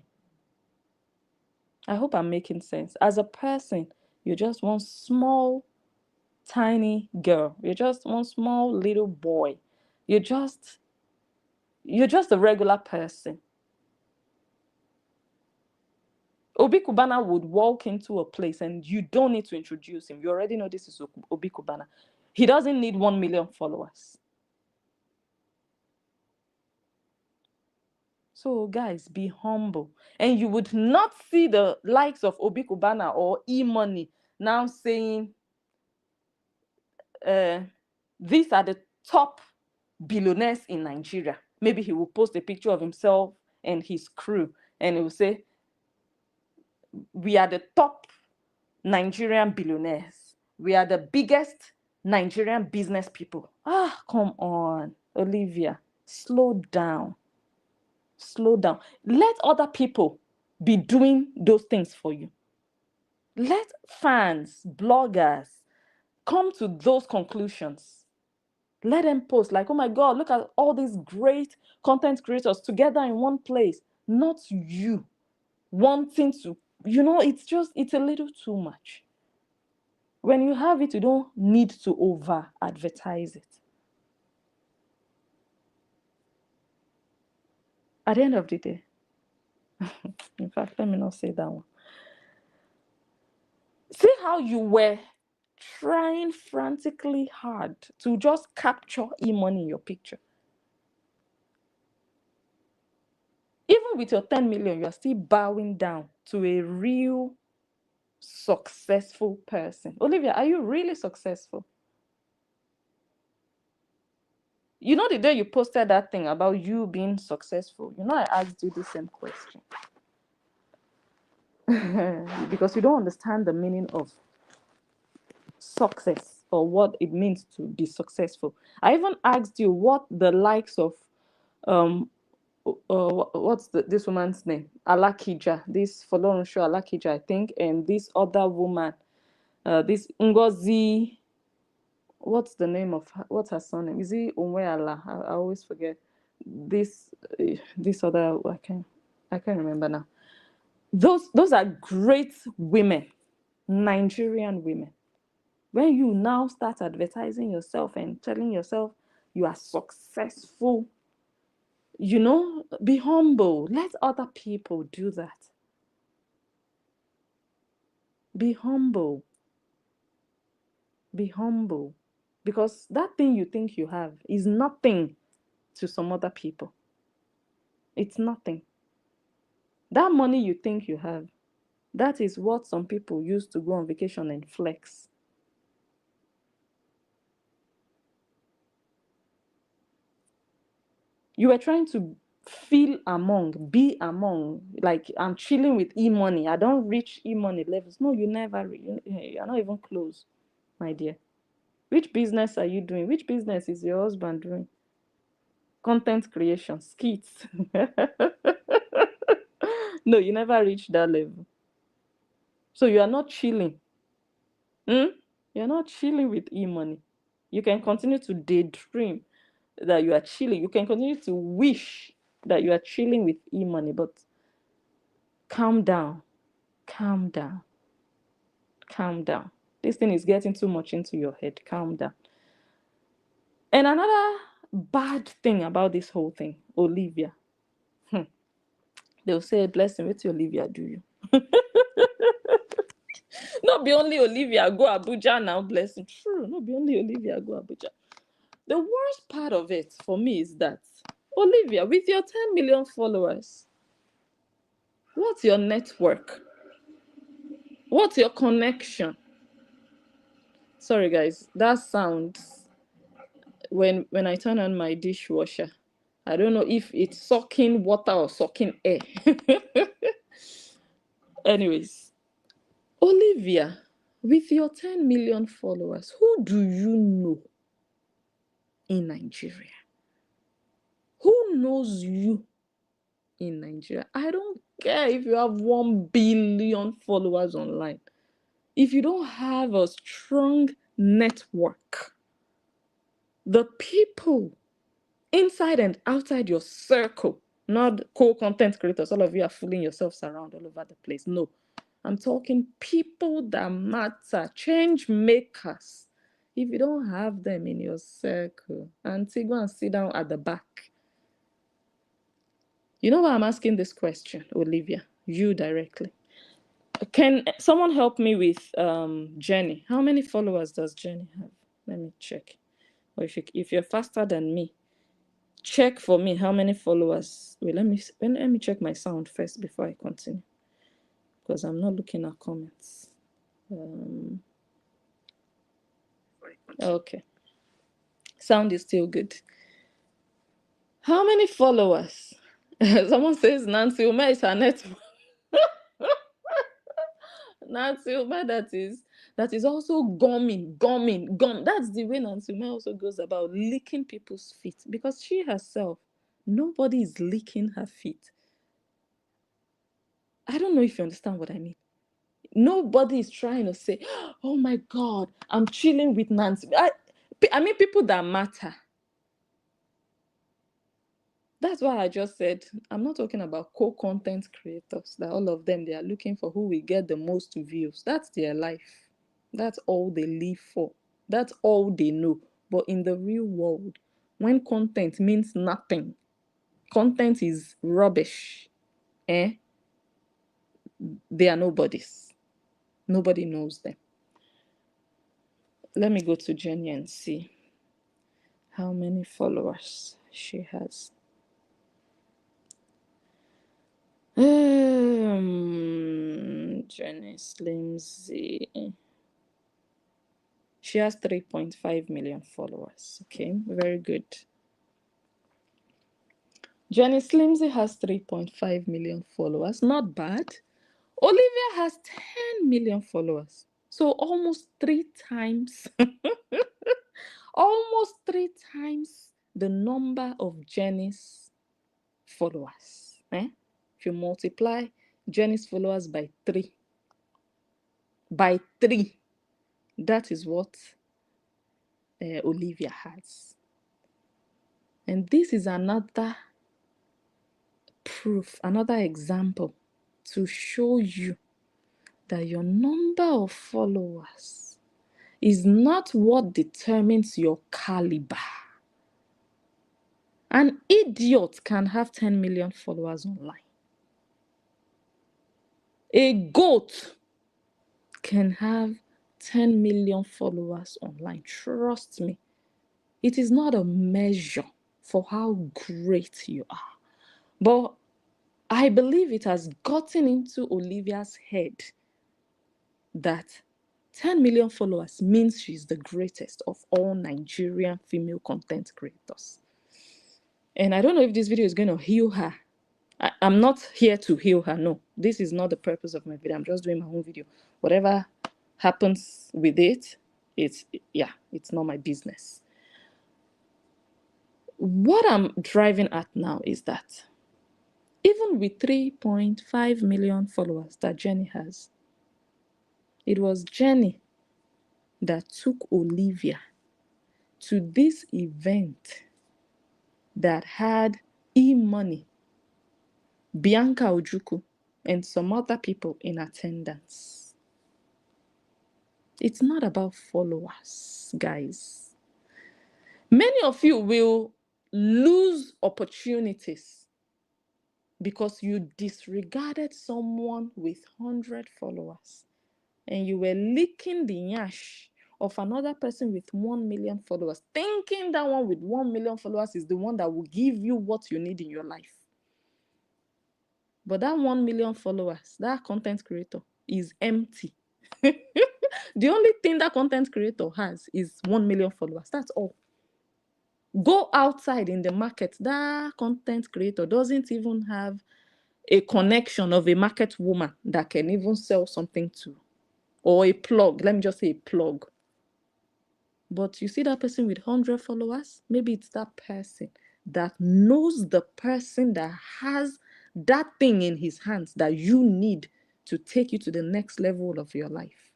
I hope I'm making sense. As a person, you're just one small, tiny girl. You're just one small little boy. You're just a regular person. Obi Kubana would walk into a place and you don't need to introduce him. You already know this is Obi Kubana. He doesn't need 1 million followers. So guys, be humble. And you would not see the likes of Obi Kubana or E-Money now saying, these are the top billionaires in Nigeria. Maybe he will post a picture of himself and his crew and he will say, we are the top Nigerian billionaires. We are the biggest Nigerian business people. Come on, Olivia, slow down. Slow down. Let other people be doing those things for you. Let fans, bloggers come to those conclusions. Let them post like, oh my God, look at all these great content creators together in one place. Not you wanting to, it's a little too much. When you have it, you don't need to over advertise it. At the end of the day, in fact, let me not say that one. See how you were trying frantically hard to just capture E-Money in your picture. Even with your 10 million, you are still bowing down to a real successful person. Olivia, are you really successful? You know the day you posted that thing about you being successful, I asked you the same question. Because you don't understand the meaning of success or what it means to be successful. I even asked you what the likes of what's this woman's name? Alakija, this Folorunsho Alakija, I think, and this other woman, this Ngozi. What's the name of her? What's her surname? Is it Onweala? I always forget. This other, I can't remember now. Those are great women, Nigerian women. When you now start advertising yourself and telling yourself you are successful, be humble. Let other people do that. Be humble. Be humble. Because that thing you think you have is nothing to some other people. It's nothing. That money you think you have, that is what some people use to go on vacation and flex. You were trying to be among, like, I'm chilling with E-Money. I don't reach E-Money levels. No, you never, you're not even close, my dear. Which business are you doing? Which business is your husband doing? Content creation, skits. No, you never reached that level. So you are not chilling. You're not chilling with E-Money. You can continue to daydream that you are chilling. You can continue to wish that you are chilling with E-Money, but calm down. Calm down. Calm down. This thing is getting too much into your head. Calm down. And another bad thing about this whole thing, Olivia. They'll say, blessing, what's Olivia do you? No, Not be only Olivia go Abuja now, bless him. True, not be only Olivia go Abuja. The worst part of it for me is that, Olivia, with your 10 million followers, what's your network? What's your connection? Sorry, guys, that sound when I turn on my dishwasher, I don't know if it's sucking water or sucking air. Anyways, Olivia, with your 10 million followers, who do you know in Nigeria? Who knows you in Nigeria? I don't care if you have 1 billion followers online. If you don't have a strong network, the people inside and outside your circle, not co-content creators, all of you are fooling yourselves around all over the place. No, I'm talking people that matter, change makers. If you don't have them in your circle, auntie, go and sit down at the back. You know why I'm asking this question, Olivia? You directly. Can someone help me with Jenny? How many followers does Jenny have? Let me check. Or if you're faster than me, check for me how many followers. Wait, let me check my sound first before I continue, because I'm not looking at comments. Okay, sound is still good. How many followers? Someone says Nancy Uma is her network. Nancy Uma, that is also gumming. That's the way Nancy Uma also goes about licking people's feet, because she herself, nobody is licking her feet. I don't know if you understand what I mean. Nobody is trying to say, oh my God, I'm chilling with Nancy. I mean, people that matter. That's why I just said, I'm not talking about co-content creators, that all of them, they are looking for who will get the most views. That's their life. That's all they live for. That's all they know. But in the real world, when content means nothing, content is rubbish, they are nobodies. Nobody knows them. Let me go to Jenny and see how many followers she has. Jenny Slimsy. She has 3.5 million followers. Okay, very good. Jenny Slimsy has 3.5 million followers. Not bad. Olivia has 10 million followers. So almost 3 times. Almost 3 times the number of Jenny's followers. If you multiply Jenny's followers by 3, that is what Olivia has. And this is another proof, another example to show you that your number of followers is not what determines your caliber. An idiot can have 10 million followers online. A goat can have 10 million followers online. Trust me. It is not a measure for how great you are. But I believe it has gotten into Olivia's head that 10 million followers means she's the greatest of all Nigerian female content creators. And I don't know if this video is going to heal her. I'm not here to heal her. No, this is not the purpose of my video. I'm just doing my own video. Whatever happens with it, it's not my business. What I'm driving at now is that even with 3.5 million followers that Jenny has, it was Jenny that took Olivia to this event that had Eman, Bianca Ojukwu, and some other people in attendance. It's not about followers, guys. Many of you will lose opportunities because you disregarded someone with 100 followers and you were licking the nyash of another person with 1 million followers, thinking that one with 1 million followers is the one that will give you what you need in your life. But that 1 million followers, that content creator, is empty. The only thing that content creator has is 1 million followers. That's all. Go outside in the market. That content creator doesn't even have a connection of a market woman that can even sell something to, or a plug. Let me just say a plug. But you see that person with 100 followers, maybe it's that person that knows the person that has that thing in his hands that you need to take you to the next level of your life.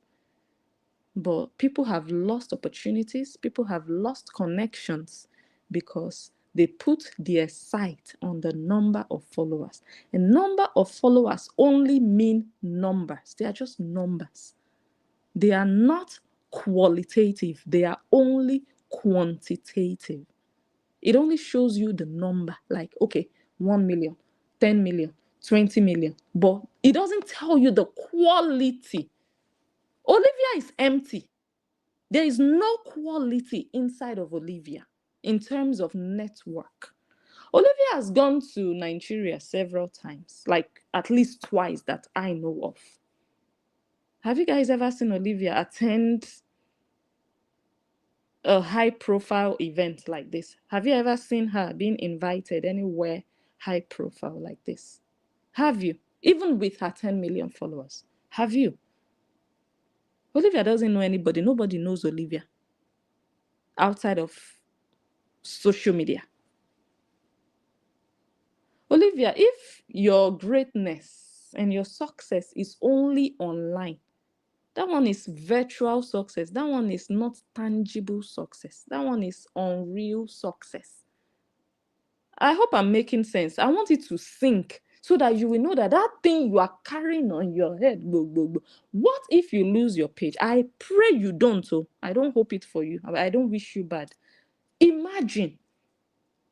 But people have lost opportunities, people have lost connections because they put their sight on the number of followers. A number of followers only mean numbers. They are just numbers. They are not qualitative. They are only quantitative. It only shows you the number, like, okay, 1 million, 10 million, 20 million, but it doesn't tell you the quality. Olivia is empty. There is no quality inside of Olivia in terms of network. Olivia has gone to Nigeria several times, like at least twice that I know of. Have you guys ever seen Olivia attend a high-profile event like this? Have you ever seen her being invited anywhere high-profile like this? Have you? Even with her 10 million followers. Have you? Olivia doesn't know anybody. Nobody knows Olivia outside of social media. Olivia, if your greatness and your success is only online, that one is virtual success. That one is not tangible success. That one is unreal success. I hope I'm making sense. I want it to sink so that you will know that that thing you are carrying on your head, what if you lose your page? I pray you don't. So I don't hope it for you. I don't wish you bad. Imagine,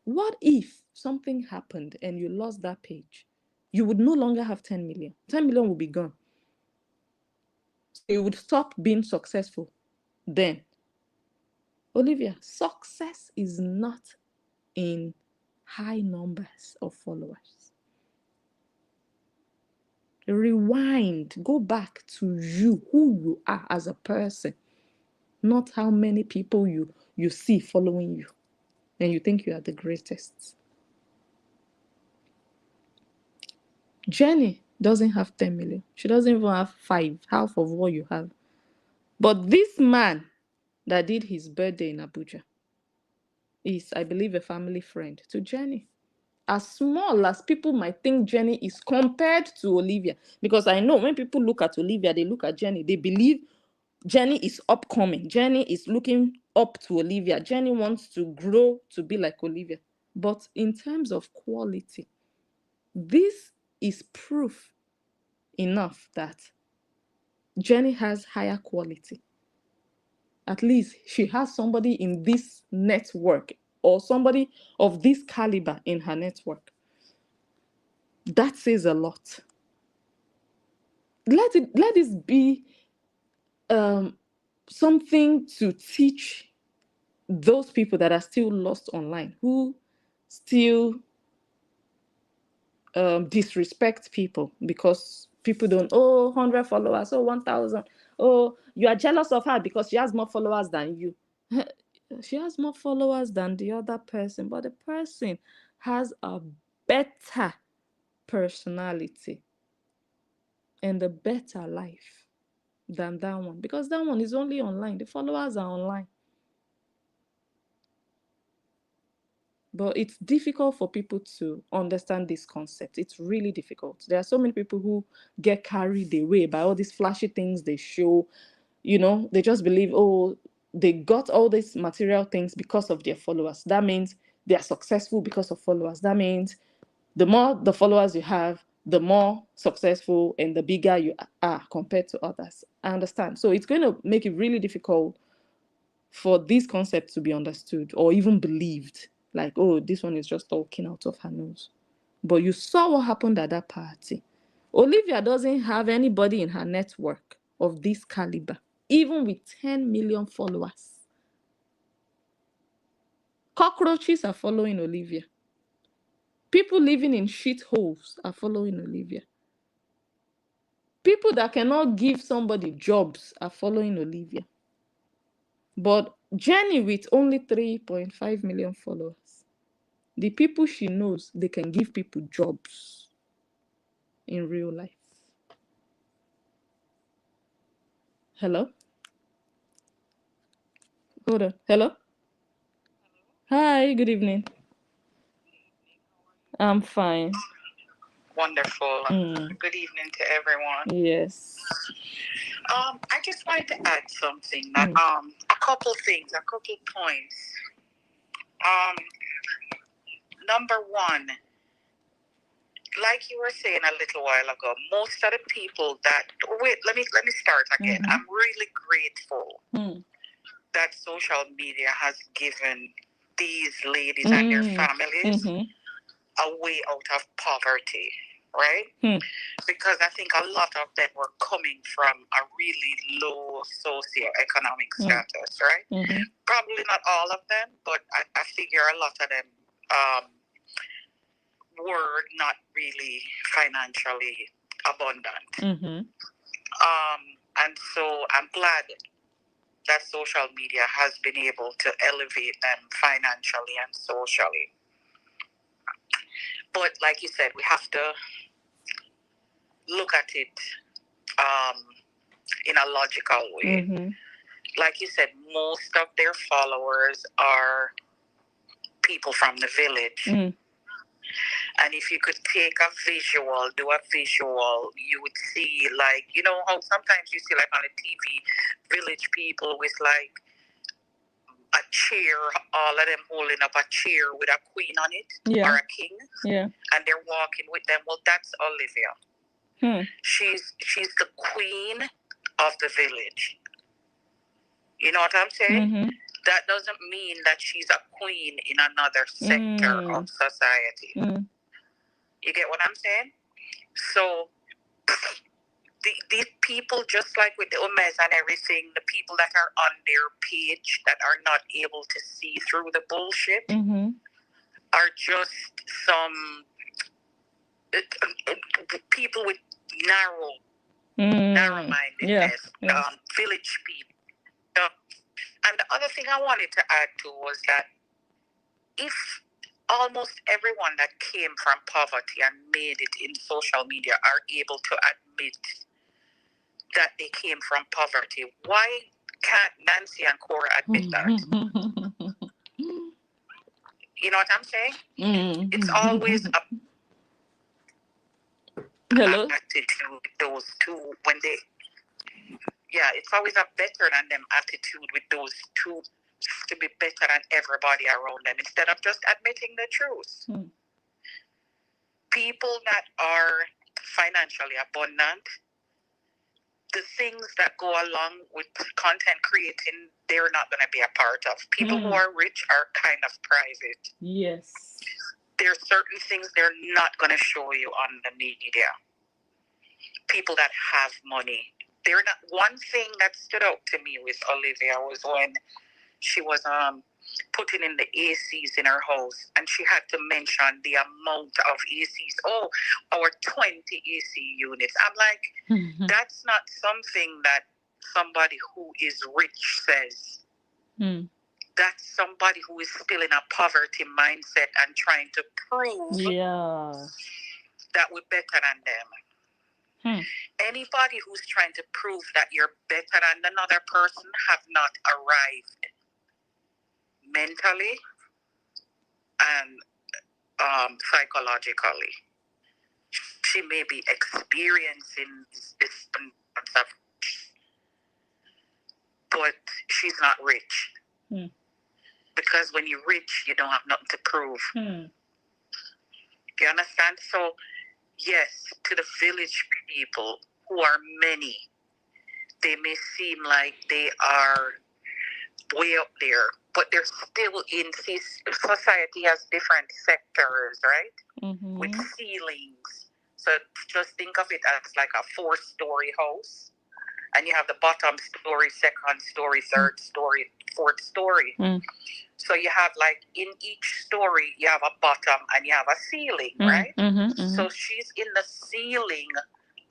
what if something happened and you lost that page? You would no longer have 10 million. 10 million will be gone. So you would stop being successful then. Olivia, success is not in high numbers of followers. Rewind, go back to you, who you are as a person, not how many people you see following you and you think you are the greatest. Jenny doesn't have 10 million. She doesn't even have 5, half of what you have. But this man that did his birthday in Abuja is, I believe, a family friend to Jenny. As small as people might think Jenny is compared to Olivia, because I know when people look at Olivia, they look at Jenny, they believe Jenny is upcoming. Jenny is looking up to Olivia. Jenny wants to grow to be like Olivia. But in terms of quality, this is proof enough that Jenny has higher quality. At least she has somebody in this network or somebody of this caliber in her network. That says a lot. Let this be something to teach those people that are still lost online, who still disrespect people because people don't, 100 followers, 1,000. Oh, you are jealous of her because she has more followers than you. She has more followers than the other person, but the person has a better personality and a better life than that one, because that one is only online. The followers are online. But it's difficult for people to understand this concept. It's really difficult. There are so many people who get carried away by all these flashy things they show. They just believe, they got all these material things because of their followers. That means they are successful because of followers. That means the more the followers you have, the more successful and the bigger you are compared to others. I understand. So it's going to make it really difficult for this concept to be understood or even believed. Like, this one is just talking out of her nose. But you saw what happened at that party. Olivia doesn't have anybody in her network of this caliber, even with 10 million followers. Cockroaches are following Olivia. People living in shitholes are following Olivia. People that cannot give somebody jobs are following Olivia. But Jenny, with only 3.5 million followers, the people she knows, they can give people jobs in real life. Hello? Hold on. Hello? Hi, good evening. I'm fine. Wonderful. Good evening to everyone. Yes. I just wanted to add something. That, a couple things, a couple points. Number one, like you were saying a little while ago, most of the people that let me start again. I'm really grateful that social media has given these ladies and their families a way out of poverty, right? Because I think a lot of them were coming from a really low socioeconomic status, right? Probably not all of them, but I figure a lot of them were not really financially abundant. And so I'm glad that social media has been able to elevate them financially and socially. But like you said, we have to look at it in a logical way. Like you said, most of their followers are people from the village. And if you could take a visual, do a visual, you would see, like, you know how sometimes you see, like, on the TV, village people with, like, a chair, all of them holding up a chair with a queen on it, or a king, and they're walking with them. Well, that's Olivia. She's the queen of the village. You know what I'm saying? That doesn't mean that she's a queen in another sector of society. You get what I'm saying? So these people, just like with the Umes and everything, the people that are on their page that are not able to see through the bullshit are just some people with narrow-mindedness, village people. And the other thing I wanted to add to was that if almost everyone that came from poverty and made it in social media are able to admit that they came from poverty, why can't Nancy and Cora admit that? You know what I'm saying? It's always a attitude with those two when they, it's always a better than them attitude with those two to be better than everybody around them instead of just admitting the truth. People that are financially abundant, the things that go along with content creating, they're not going to be a part of. People who are rich are kind of private. Yes. There's certain things they're not going to show you on the media. People that have money. They're not. One thing that stood out to me with Olivia was when she was putting in the ACs in her house, and she had to mention the amount of ACs. Oh, our 20 AC units. I'm like, that's not something that somebody who is rich says. That's somebody who is still in a poverty mindset and trying to prove that we're better than them. Anybody who's trying to prove that you're better than another person have not arrived mentally and psychologically. She may be experiencing this, but she's not rich. Because when you're rich, you don't have nothing to prove. You understand? So, yes, to the village people, who are many, they may seem like they are way up there, but they're still in society has different sectors, right? With ceilings. So just think of it as like a 4-story house, and you have the bottom story, second story, third story, fourth story. So you have like in each story, you have a bottom and you have a ceiling, right? So she's in the ceiling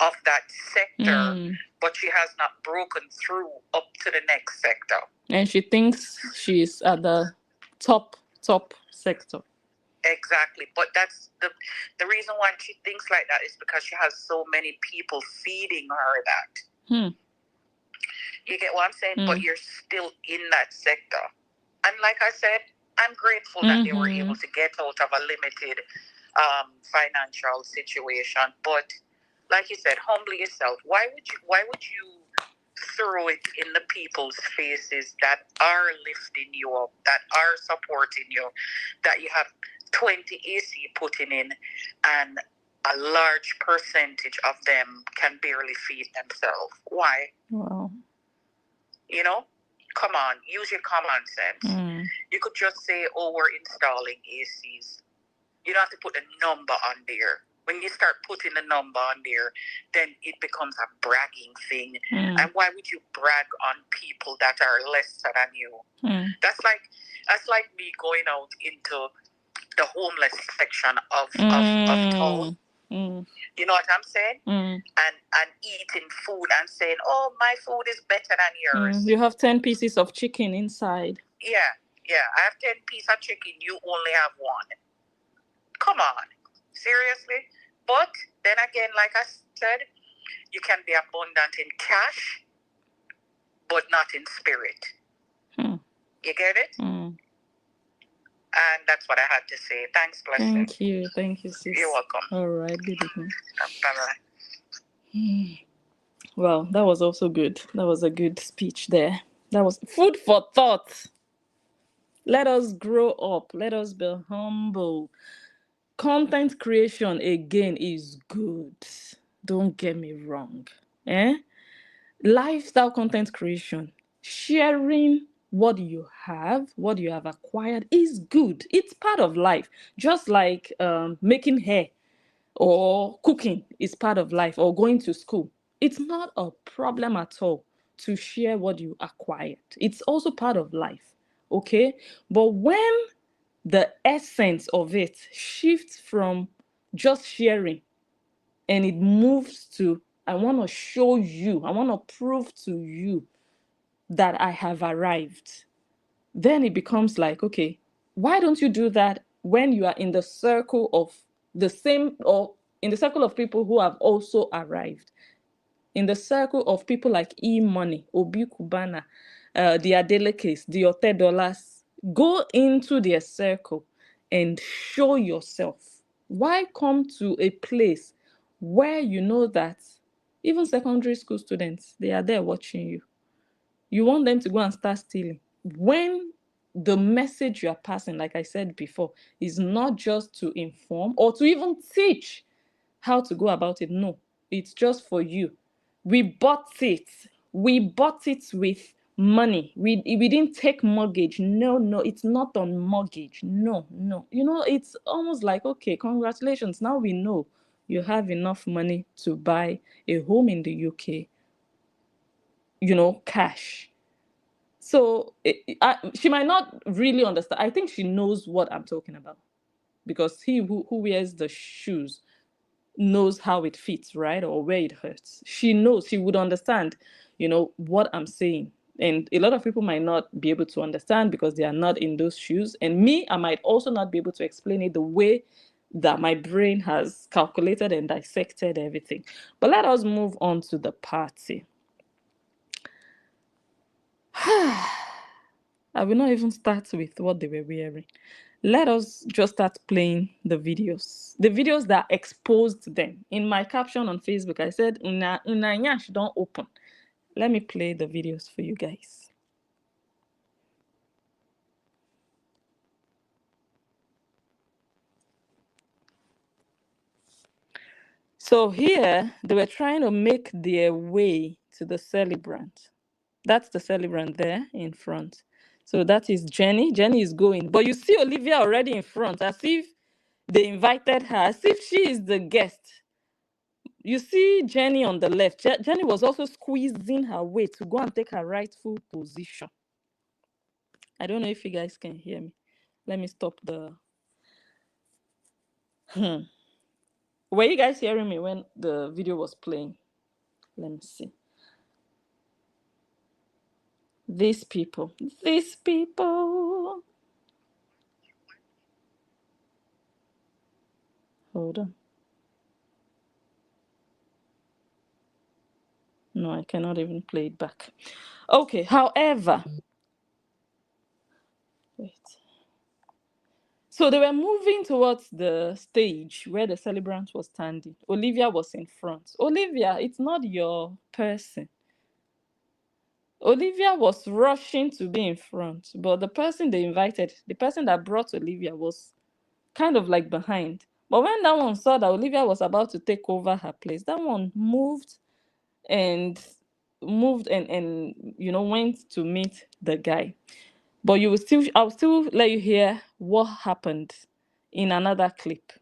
of that sector, but she has not broken through up to the next sector. And she thinks she's at the top sector. Exactly. But that's the reason why she thinks like that is because she has so many people feeding her that. You get what I'm saying? But you're still in that sector. And like I said, I'm grateful that they were able to get out of a limited financial situation. But like you said, humble yourself. Why would you throw it in the people's faces that are lifting you up, that are supporting you, that you have 20 AC putting in, and a large percentage of them can barely feed themselves? Why? Wow. You know? Come on, use your common sense. You could just say, oh, we're installing ACs. You don't have to put a number on there. When you start putting a number on there, then it becomes a bragging thing. And why would you brag on people that are lesser than you? That's like me going out into the homeless section of town. You know what I'm saying? And eating food and saying, oh, my food is better than yours. You have 10 pieces of chicken inside. Yeah. I have 10 pieces of chicken. You only have one. Come on. Seriously? But then again, like I said, you can be abundant in cash, but not in spirit. You get it? And that's what I had to say. Thanks, Blessing. Thank you, sis. You're welcome. All right, good evening. Bye-bye. Well, that was also good. That was a good speech there. That was food for thought. Let us grow up. Let us be humble. Content creation, again, is good. Don't get me wrong. Lifestyle content creation, sharing what you have acquired is good. It's part of life. Just like making hair or cooking is part of life, or going to school. It's not a problem at all to share what you acquired. It's also part of life, okay? But when the essence of it shifts from just sharing and it moves to, I want to show you, I want to prove to you that I have arrived, then it becomes like, okay, why don't you do that when you are in the circle of the same, or in the circle of people who have also arrived, in the circle of people like Eman, Obi Kubana, the Adelekes, the Otedolas. Go into their circle and show yourself. Why come to a place where you know that even secondary school students, they are there watching you? You want them to go and start stealing when the message you are passing, like I said before, is not just to inform or to even teach how to go about it. No, it's just for you. We bought it with money. We didn't take mortgage. No, it's not on mortgage. No. It's almost like, okay, congratulations, now we know you have enough money to buy a home in the UK, cash. So she might not really understand. I think she knows what I'm talking about, because he who wears the shoes knows how it fits, right? Or where it hurts. She knows, she would understand, what I'm saying. And a lot of people might not be able to understand because they are not in those shoes. And me, I might also not be able to explain it the way that my brain has calculated and dissected everything. But let us move on to the party. I will not even start with what they were wearing. Let us just start playing the videos that exposed them. In my caption on Facebook, I said, Una nyash don't open. Let me play the videos for you guys. So here, they were trying to make their way to the celebrant. That's the celebrant there in front. So that is Jenny. Jenny is going. But you see Olivia already in front, as if they invited her, as if she is the guest. you see Jenny on the left. Jenny was also squeezing her way to go and take her rightful position. I don't know if you guys can hear me. Let me stop the... Were you guys hearing me when the video was playing? Let me see. These people. Hold on. No, I cannot even play it back. Okay, however, wait. So they were moving towards the stage where the celebrant was standing. Olivia was in front. Olivia, it's not your person. Olivia was rushing to be in front, but the person they invited, the person that brought Olivia, was kind of like behind. But when that one saw that Olivia was about to take over her place, that one moved and went to meet the guy. But I'll still let you hear what happened in another clip.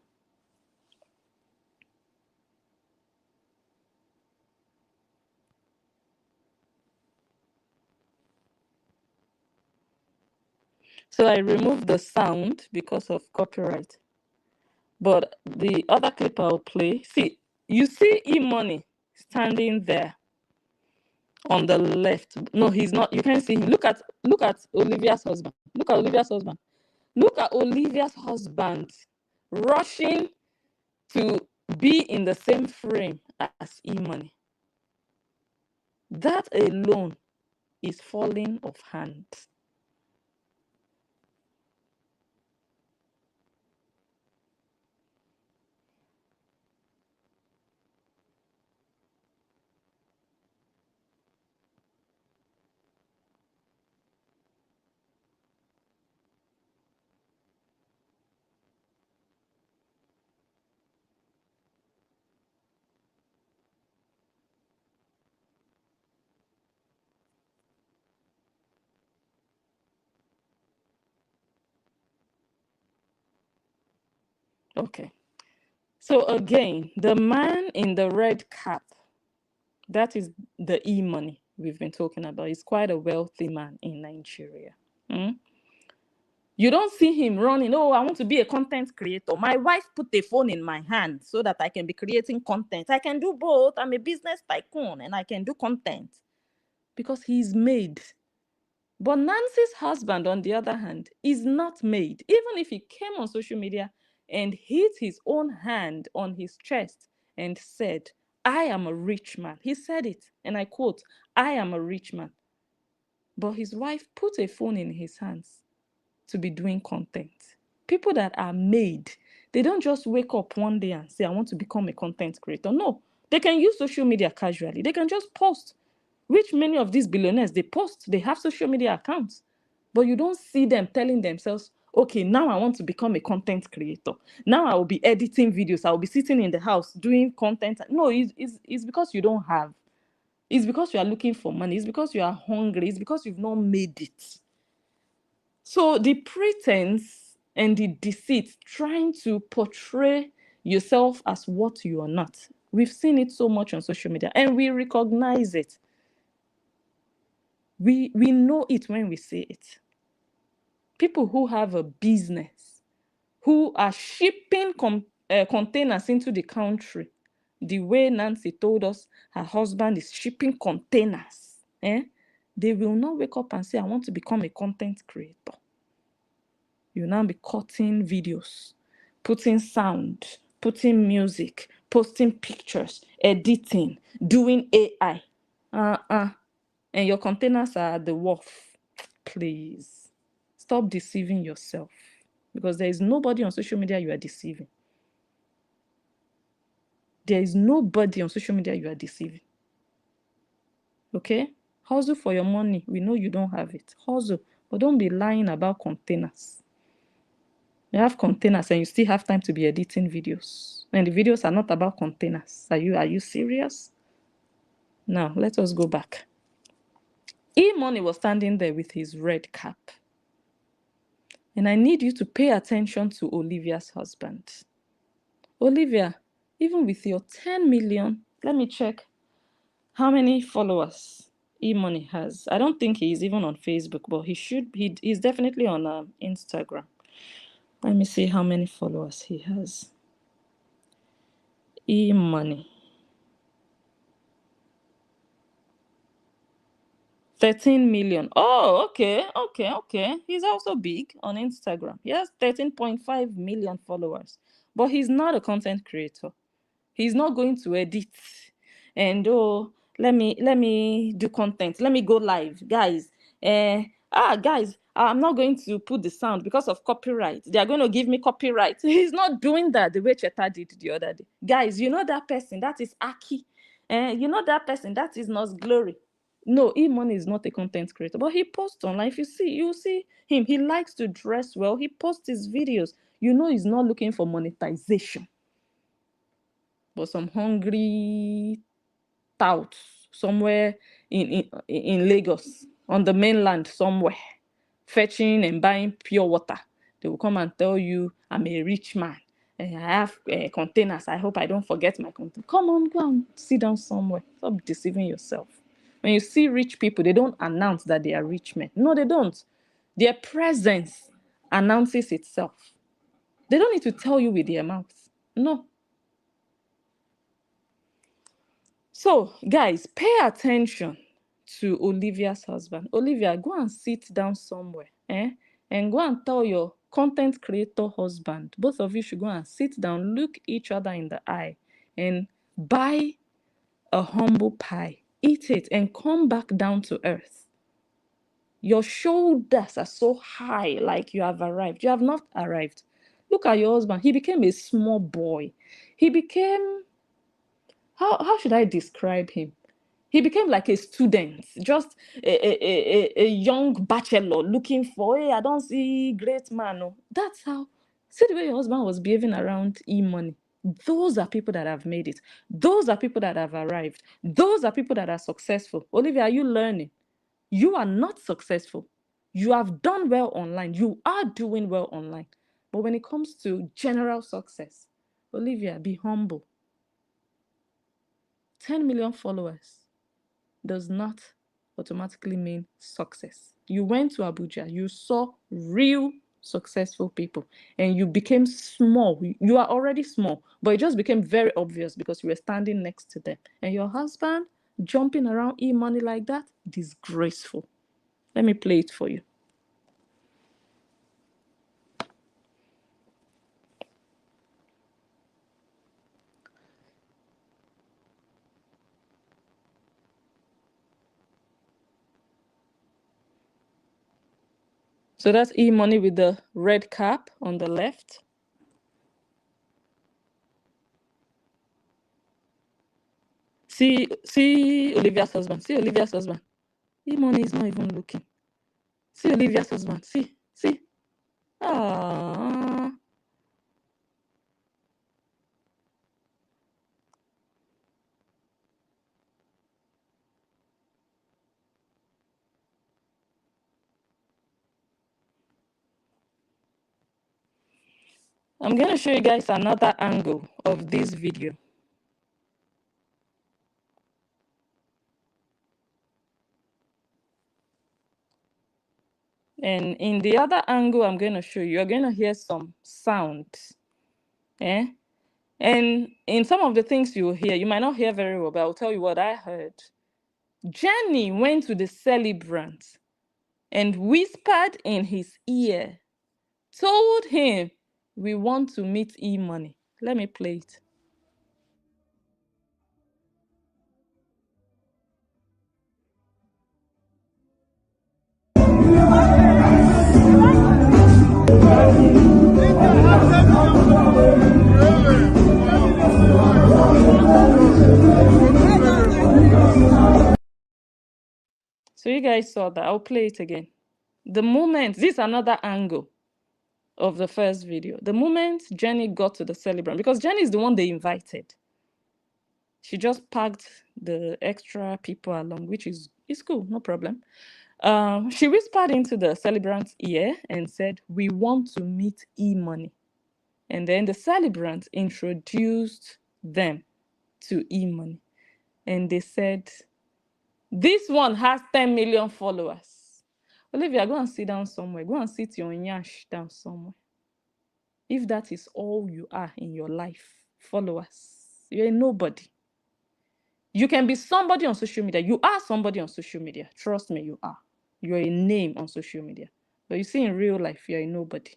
So I removed the sound because of copyright. But the other clip I'll play, see, you see E-Money standing there on the left. No, he's not. You can't see him. Look at Olivia's husband. Look at Olivia's husband. Look at Olivia's husband rushing to be in the same frame as E-Money. That alone is falling of hand. Okay. So again, the man in the red cap, that is the E-Money we've been talking about. He's quite a wealthy man in Nigeria. You don't see him running, oh, I want to be a content creator. My wife put a phone in my hand so that I can be creating content. I can do both. I'm a business tycoon and I can do content because he's made. But Nancy's husband, on the other hand, is not made. Even if he came on social media and hit his own hand on his chest and said, I am a rich man. He said it, and I quote, I am a rich man. But his wife put a phone in his hands to be doing content. People that are made, they don't just wake up one day and say, I want to become a content creator. No, they can use social media casually. They can just post, which many of these billionaires, they post, they have social media accounts. But you don't see them telling themselves, okay, now I want to become a content creator. Now I will be editing videos. I will be sitting in the house doing content. No, it's because you don't have. It's because you are looking for money. It's because you are hungry. It's because you've not made it. So the pretense and the deceit, trying to portray yourself as what you are not. We've seen it so much on social media and we recognize it. We know it when we see it. People who have a business, who are shipping containers into the country, the way Nancy told us her husband is shipping containers, they will not wake up and say, I want to become a content creator. You'll now be cutting videos, putting sound, putting music, posting pictures, editing, doing AI. And your containers are at the wharf. Please, stop deceiving yourself. Because there is nobody on social media you are deceiving. There is nobody on social media you are deceiving. Okay? Hustle for your money. We know you don't have it. Hustle. But don't be lying about containers. You have containers and you still have time to be editing videos. And the videos are not about containers. Are you serious? Now, let us go back. E-Money was standing there with his red cap. And I need you to pay attention to Olivia's husband. Olivia, even with your 10 million, let me check how many followers E-Money has. I don't think he's even on Facebook, but he's definitely on Instagram. Let me see how many followers he has. E-Money. 13 million. Oh, okay. He's also big on Instagram. He has 13.5 million followers. But he's not a content creator. He's not going to edit and let me do content. Let me go live. Guys, I'm not going to put the sound because of copyright. They are going to give me copyright. He's not doing that the way Cheta did the other day. Guys, you know that person, that is Aki. You know that person, that is Nos Glory. No, E-Money is not a content creator, but he posts online. If you see him. He likes to dress well. He posts his videos. You know he's not looking for monetization. But some hungry touts somewhere in Lagos, on the mainland somewhere, fetching and buying pure water. They will come and tell you, I'm a rich man. And I have containers. I hope I don't forget my container. Come on, go and sit down somewhere. Stop deceiving yourself. When you see rich people, they don't announce that they are rich men. No, they don't. Their presence announces itself. They don't need to tell you with their mouths. No. So, guys, pay attention to Olivia's husband. Olivia, go and sit down somewhere, and go and tell your content creator husband. Both of you should go and sit down, look each other in the eye, and buy a humble pie. Eat it and come back down to earth. Your shoulders are so high, like you have arrived. You have not arrived. Look at your husband. He became a small boy. He became, how should I describe him? He became like a student, just a young bachelor looking for, hey, I don't see great man. No. That's how, see the way your husband was behaving around E-Money. Those are people that have made it. Those are people that have arrived. Those are people that are successful. Olivia, are you learning? You are not successful. You have done well online. You are doing well online. But when it comes to general success, Olivia, be humble. 10 million followers does not automatically mean success. You went to Abuja, you saw real successful people, and you became small. You are already small, but it just became very obvious because you were standing next to them. And your husband jumping around E-Money like that, disgraceful. Let me play it for you. So that's E-Money with the red cap on the left. See Olivia's husband. See Olivia's husband. E-Money is not even looking. See Olivia's husband. See. Ah. I'm going to show you guys another angle of this video. And in the other angle I'm going to show you, you're going to hear some sound. And in some of the things you will hear, you might not hear very well, but I'll tell you what I heard. Jenny went to the celebrant and whispered in his ear, told him, we want to meet E-Money. Let me play it. So you guys saw that. I'll play it again. The moment, this is another angle of the first video. The moment Jenny got to the celebrant, because Jenny is the one they invited. She just packed the extra people along, which is cool, no problem. She whispered into the celebrant's ear and said, we want to meet E-Money. And then the celebrant introduced them to Eman, and they said, this one has 10 million followers. Olivia, go and sit down somewhere. Go and sit your nyash down somewhere. If that is all you are in your life, followers, you're a nobody. You can be somebody on social media. You are somebody on social media. Trust me, you are. You're a name on social media. But you see, in real life, you're a nobody.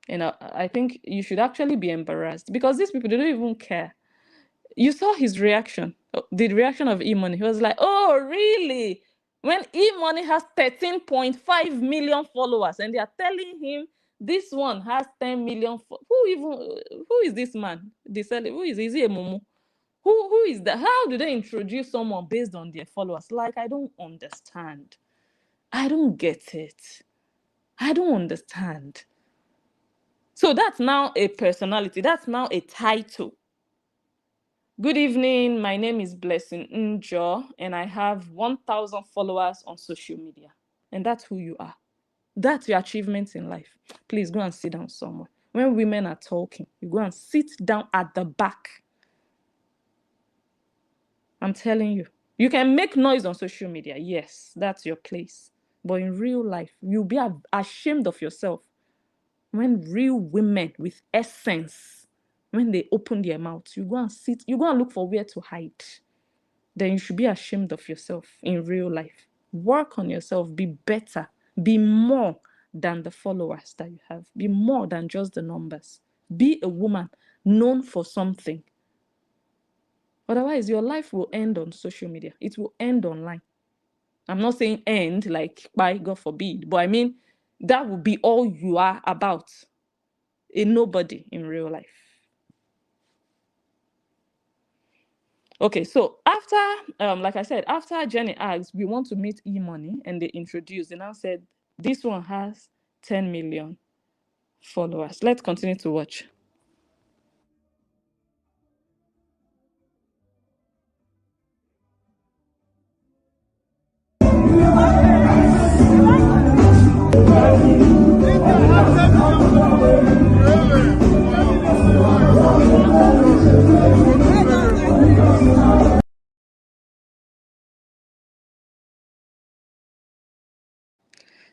And I think you should actually be embarrassed, because these people, they don't even care. You saw his reaction, the reaction of E-Money. He was like, oh, really? When E-Money has 13.5 million followers and they are telling him this one has 10 million. Who is this man? Who is he a mumu? Who is that? How do they introduce someone based on their followers? Like, I don't understand. I don't get it. I don't understand. So that's now a personality. That's now a title. Good evening. My name is Blessing Njoh, and I have 1,000 followers on social media. And that's who you are. That's your achievements in life. Please go and sit down somewhere. When women are talking, you go and sit down at the back. I'm telling you. You can make noise on social media. Yes, that's your place. But in real life, you'll be ashamed of yourself when real women with essence, when they open their mouths, you go and sit, you go and look for where to hide. Then you should be ashamed of yourself in real life. Work on yourself. Be better. Be more than the followers that you have. Be more than just the numbers. Be a woman known for something. Otherwise, your life will end on social media. It will end online. I'm not saying end like by God forbid, but I mean that will be all you are about. A nobody in real life. Okay, so after, like I said, after Jenny asked, we want to meet E-Money, and they introduced, and now said, this one has 10 million followers. Let's continue to watch.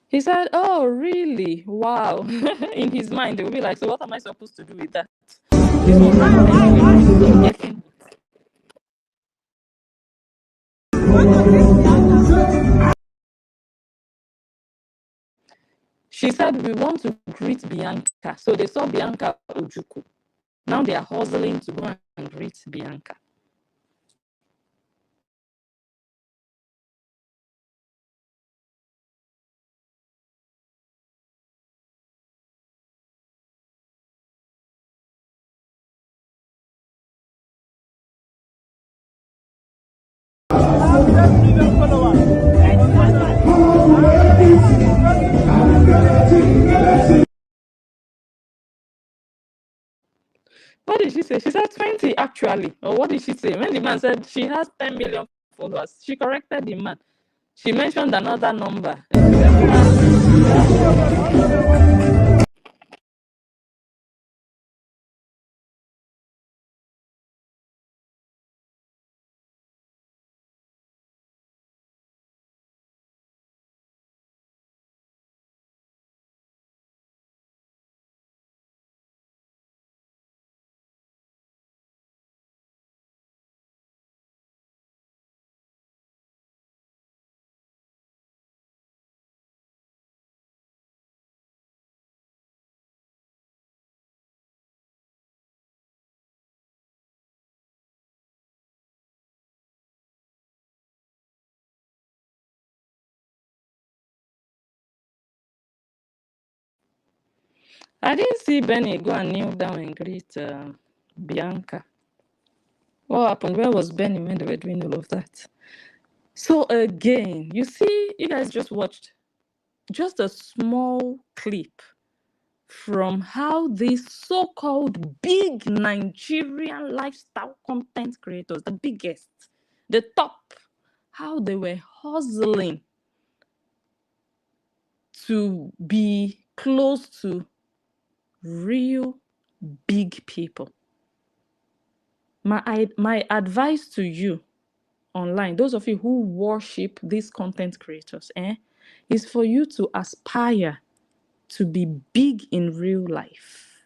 He said, oh, really? Wow. In his mind, they will be like, so what am I supposed to do with that? This one has 10 million. She said, we want to greet Bianca. So they saw Bianca Ojuku. Now they are hustling to go and greet Bianca. What did she say? She said 20 actually. Or what did she say? When the man said she has 10 million followers, she corrected the man. She mentioned another number. I didn't see Benny go and kneel down and greet Bianca. What happened? Where was Benny when they were doing all of that? So again, you see, you guys just watched just a small clip from how these so-called big Nigerian lifestyle content creators, the biggest, the top, how they were hustling to be close to real big people. My advice to you online, those of you who worship these content creators, is for you to aspire to be big in real life.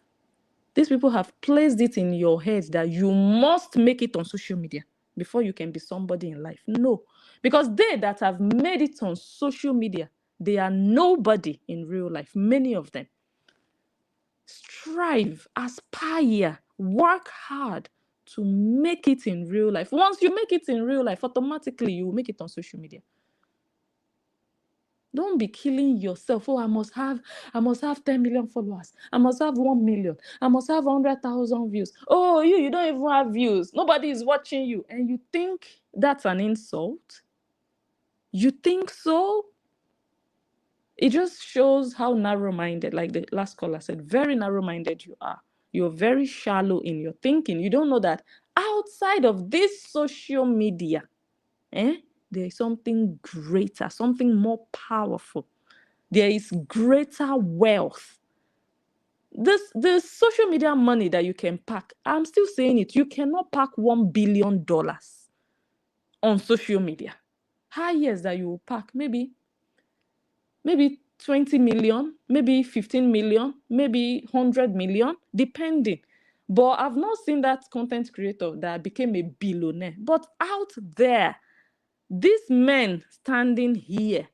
These people have placed it in your head that you must make it on social media before you can be somebody in life. No, because they that have made it on social media, they are nobody in real life, many of them. Strive, aspire, work hard to make it in real life. Once you make it in real life, automatically you will make it on social media. Don't be killing yourself. Oh, I must have 10 million followers. I must have 1 million. I must have 100,000 views. Oh, you don't even have views. Nobody is watching you. And you think that's an insult? You think so? It just shows how narrow-minded, like the last caller said, very narrow-minded you are. You're very shallow in your thinking. You don't know that outside of this social media, there is something greater, something more powerful. There is greater wealth. The social media money that you can pack, I'm still saying it, you cannot pack $1 billion on social media. Highest that you will pack, maybe 20 million, maybe 15 million, maybe 100 million, depending. But I've not seen that content creator that became a billionaire. But out there, these men standing here,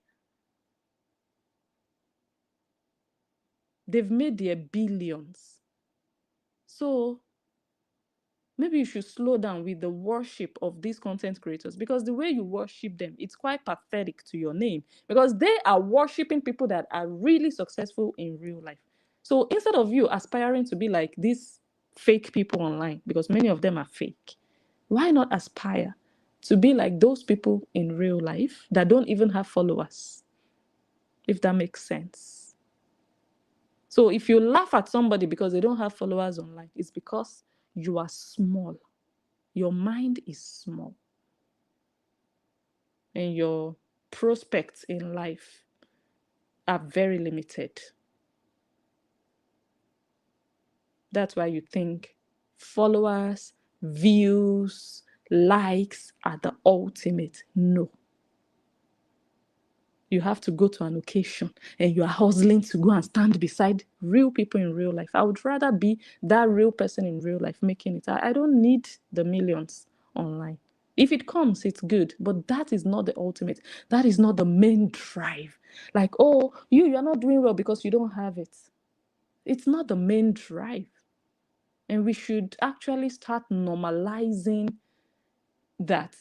they've made their billions. So maybe you should slow down with the worship of these content creators, because the way you worship them, it's quite pathetic to your name, because they are worshiping people that are really successful in real life. So instead of you aspiring to be like these fake people online, because many of them are fake, why not aspire to be like those people in real life that don't even have followers, if that makes sense? So if you laugh at somebody because they don't have followers online, it's because you are small. Your mind is small. And your prospects in life are very limited. That's why you think followers, views, likes are the ultimate. No. You have to go to an occasion and you are hustling to go and stand beside real people in real life. I would rather be that real person in real life making it. I don't need the millions online. If it comes, it's good, but that is not the ultimate. That is not the main drive. Like, oh, you're not doing well because you don't have it. It's not the main drive. And we should actually start normalizing that,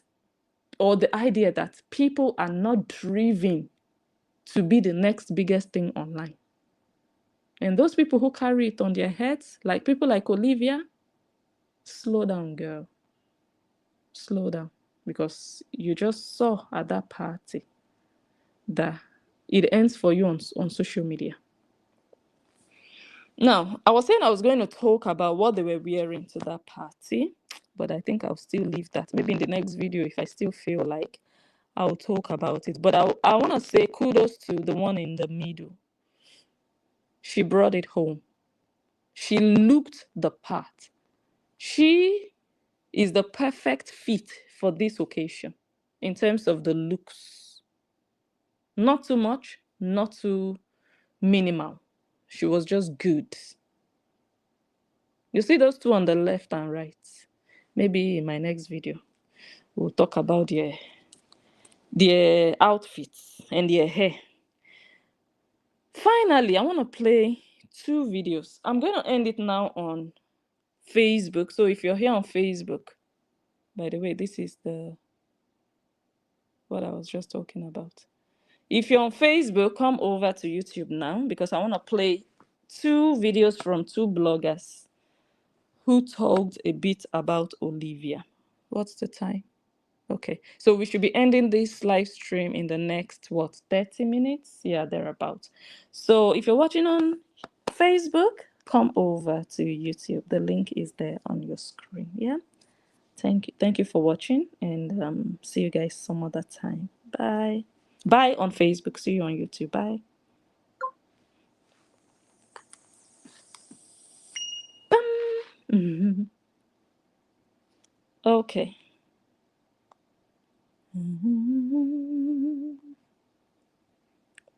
or the idea that people are not driven to be the next biggest thing online. And those people who carry it on their heads, like people like Olivia, slow down, girl. Slow down. Because you just saw at that party that it ends for you on social media. Now, I was saying I was going to talk about what they were wearing to that party, but I think I'll still leave that. Maybe in the next video, if I still feel like, I'll talk about it. But I want to say kudos to the one in the middle. She brought it home. She looked the part. She is the perfect fit for this occasion in terms of the looks. Not too much, not too minimal. She was just good. You see those two on the left and right. Maybe in my next video, we'll talk about their outfits and their hair. Finally, I want to play 2 videos. I'm going to end it now on Facebook. So if you're here on Facebook, by the way, this is what I was just talking about. If you're on Facebook, come over to YouTube now, because I want to play 2 videos from 2 bloggers who talked a bit about Olivia. What's the time? Okay, so we should be ending this live stream in the next, 30 minutes? Yeah, thereabout. So if you're watching on Facebook, come over to YouTube. The link is there on your screen. Yeah. Thank you for watching, and see you guys some other time. Bye. Bye on Facebook. See you on YouTube. Bye. Bum. Okay.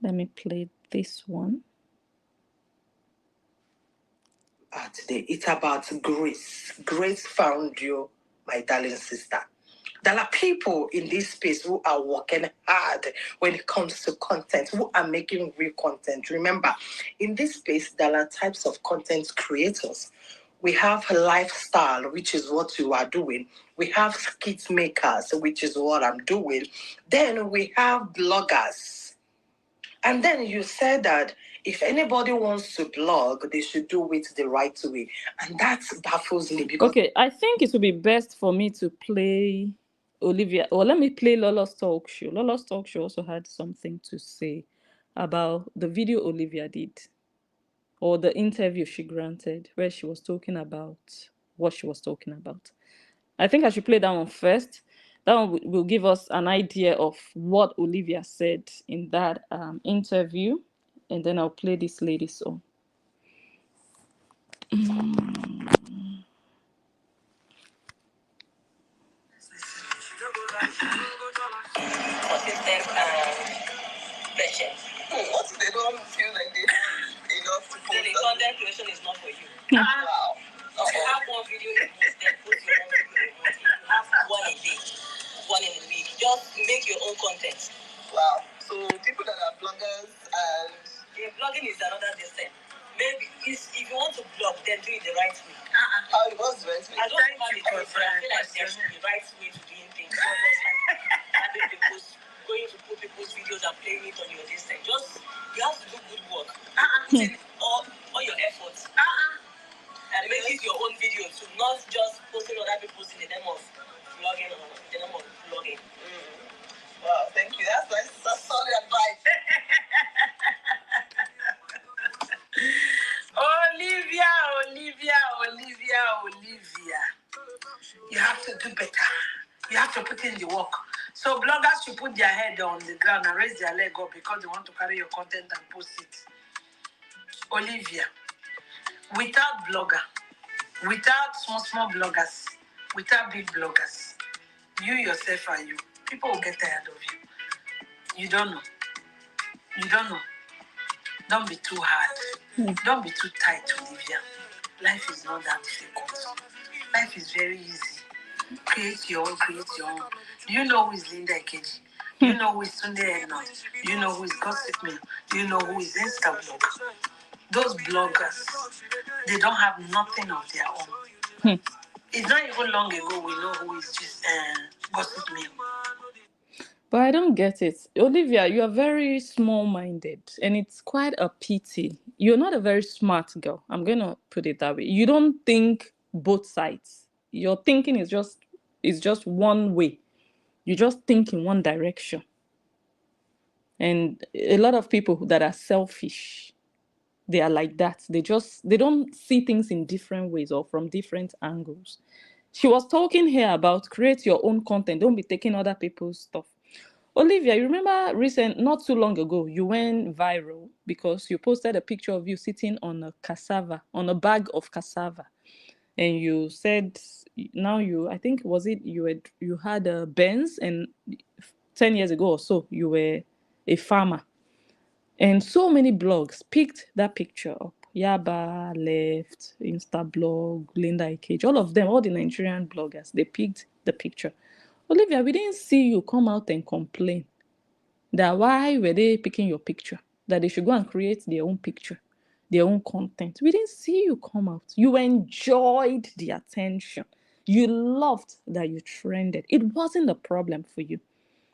Let me play this one. Today, it's about grace. Grace found you, my darling sister. There are people in this space who are working hard when it comes to content, who are making real content. Remember, in this space, there are types of content creators. We have lifestyle, which is what you are doing. We have skit makers, which is what I'm doing. Then we have bloggers. And then you said that if anybody wants to blog, they should do it the right way. And that baffles me because... Okay, I think it would be best for me to play Olivia. Or let me play Lola's talk show. Lola's talk show also had something to say about the video Olivia did, or the interview she granted, where she was talking about what she was talking about. I think I should play that one first. That one will give us an idea of what Olivia said in that interview. And then I'll play this lady's song. What if they don't feel like they enough to post? Then the content creation is not for you. Wow. If you have one video a month, then post your own video a month. If you have one a day, one in a week, just make your own content. Wow. So people that are bloggers and... Yeah, blogging is another distance. Maybe if you want to blog, then do it the right way. How it was the right way? I don't think I feel like there should be right way to doing things. So just like having people going to put people's videos and playing it on your distance. Just you have to do good work. Put in all your efforts. And make it your own video too, not just posting other people's in the name of vlogging or the name of vlogging. Wow, thank you. That's nice. That's solid advice. Olivia. You have to do better. You have to put in the work. So bloggers should put their head on the ground and raise their leg up because they want to carry your content and post it. Olivia, without blogger, without small bloggers, without big bloggers, you yourself are you. People will get tired of you. You don't know. You don't know. Don't be too hard. Don't be too tight, Olivia. Life is not that difficult. Life is very easy. Create your own. Do you know who is Linda Ikeji? Do you know who is Sunday Eman? Do you know who is Gossip Mill? Do you know who is Instablog? Those bloggers, they don't have nothing of their own. It's not even long ago we know who is just Gossip Mill. But I don't get it. Olivia, you are very small-minded, and it's quite a pity. You're not a very smart girl. I'm going to put it that way. You don't think both sides. Your thinking is just one way. You just think in one direction. And a lot of people that are selfish, they are like that. They don't see things in different ways or from different angles. She was talking here about create your own content. Don't be taking other people's stuff. Olivia, you remember not too long ago, you went viral because you posted a picture of you sitting on a bag of cassava. And you said, I think, you had a Benz, and 10 years ago or so, you were a farmer. And so many blogs picked that picture up. Yaba, Left, Instablog, Linda Ikeji, all of them, all the Nigerian bloggers, they picked the picture. Olivia, we didn't see you come out and complain that why were they picking your picture, that they should go and create their own picture, their own content. We didn't see you come out. You enjoyed the attention. You loved that you trended. It wasn't a problem for you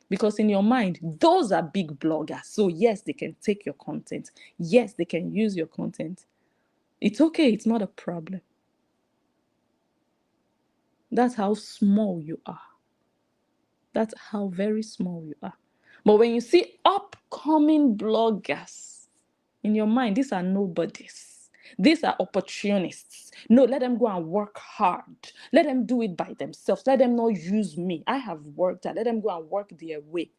because in your mind, those are big bloggers. So yes, they can take your content. Yes, they can use your content. It's okay. It's not a problem. That's how small you are. That's how very small you are. But when you see upcoming bloggers, in your mind, these are nobodies. These are opportunists. No, let them go and work hard. Let them do it by themselves. Let them not use me. I have worked hard. Let them go and work their way.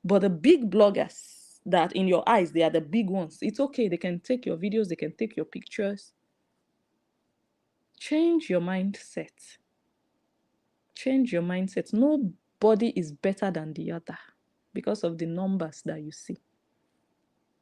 But the big bloggers that in your eyes, they are the big ones. It's okay. They can take your videos. They can take your pictures. Change your mindset. Change your mindset. Nobody is better than the other because of the numbers that you see.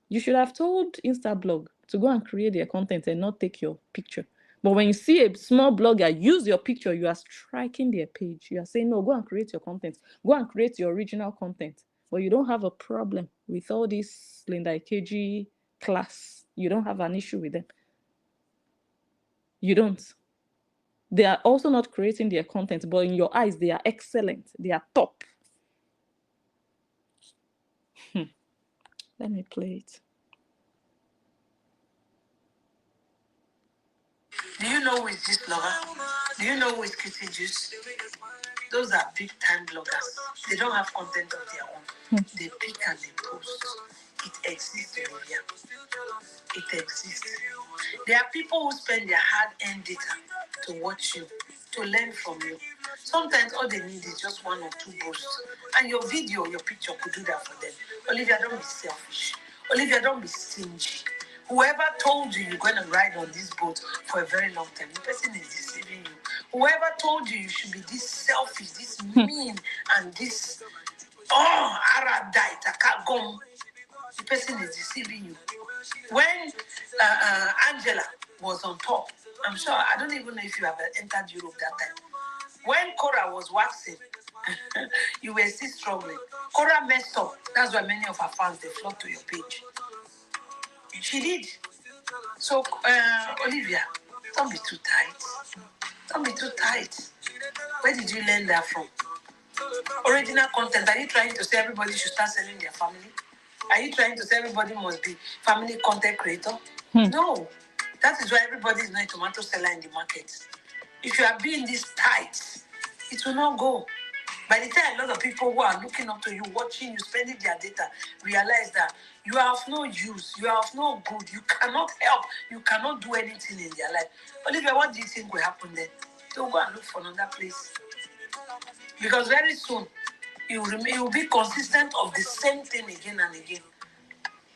You should have told Instablog to go and create their content and not take your picture. But when you see a small blogger use your picture, you are striking their page. You are saying, no, go and create your content. Go and create your original content. But you don't have a problem with all this Linda Ikeji class. You don't have an issue with them. You don't. They are also not creating their content, but in your eyes, they are excellent. They are top. Let me play it. Do you know who is this blogger? Do you know who is Kitty Juice? Those are big time bloggers. They don't have content of their own. They pick and they post. It exists, Olivia. It exists. There are people who spend their hard-earned data to watch you, to learn from you. Sometimes all they need is just 1 or 2 posts. And your video, your picture could do that for them. Olivia, don't be selfish. Olivia, don't be stingy. Whoever told you you're going to ride on this boat for a very long time, the person is deceiving you. Whoever told you you should be this selfish, this mean, and this, the person is deceiving you. When Angela was on top, I'm sure, I don't even know if you have entered Europe that time. When Cora was waxing, you were still struggling. Cora messed up. That's why many of her fans, they flocked to your page. She did. So, Olivia, don't be too tight. Don't be too tight. Where did you learn that from? Original content. Are you trying to say everybody should start selling their family? Are you trying to say everybody must be family content creator? No. That is why everybody is not a tomato seller in the market. If you are being this tight, it will not go. By the time a lot of people who are looking up to you, watching you, spending their data, realize that you are of no use, you are of no good, you cannot help, you cannot do anything in their life. Olivia, what do you think will happen then? They'll go and look for another place. Because very soon, you will be consistent of the same thing again and again.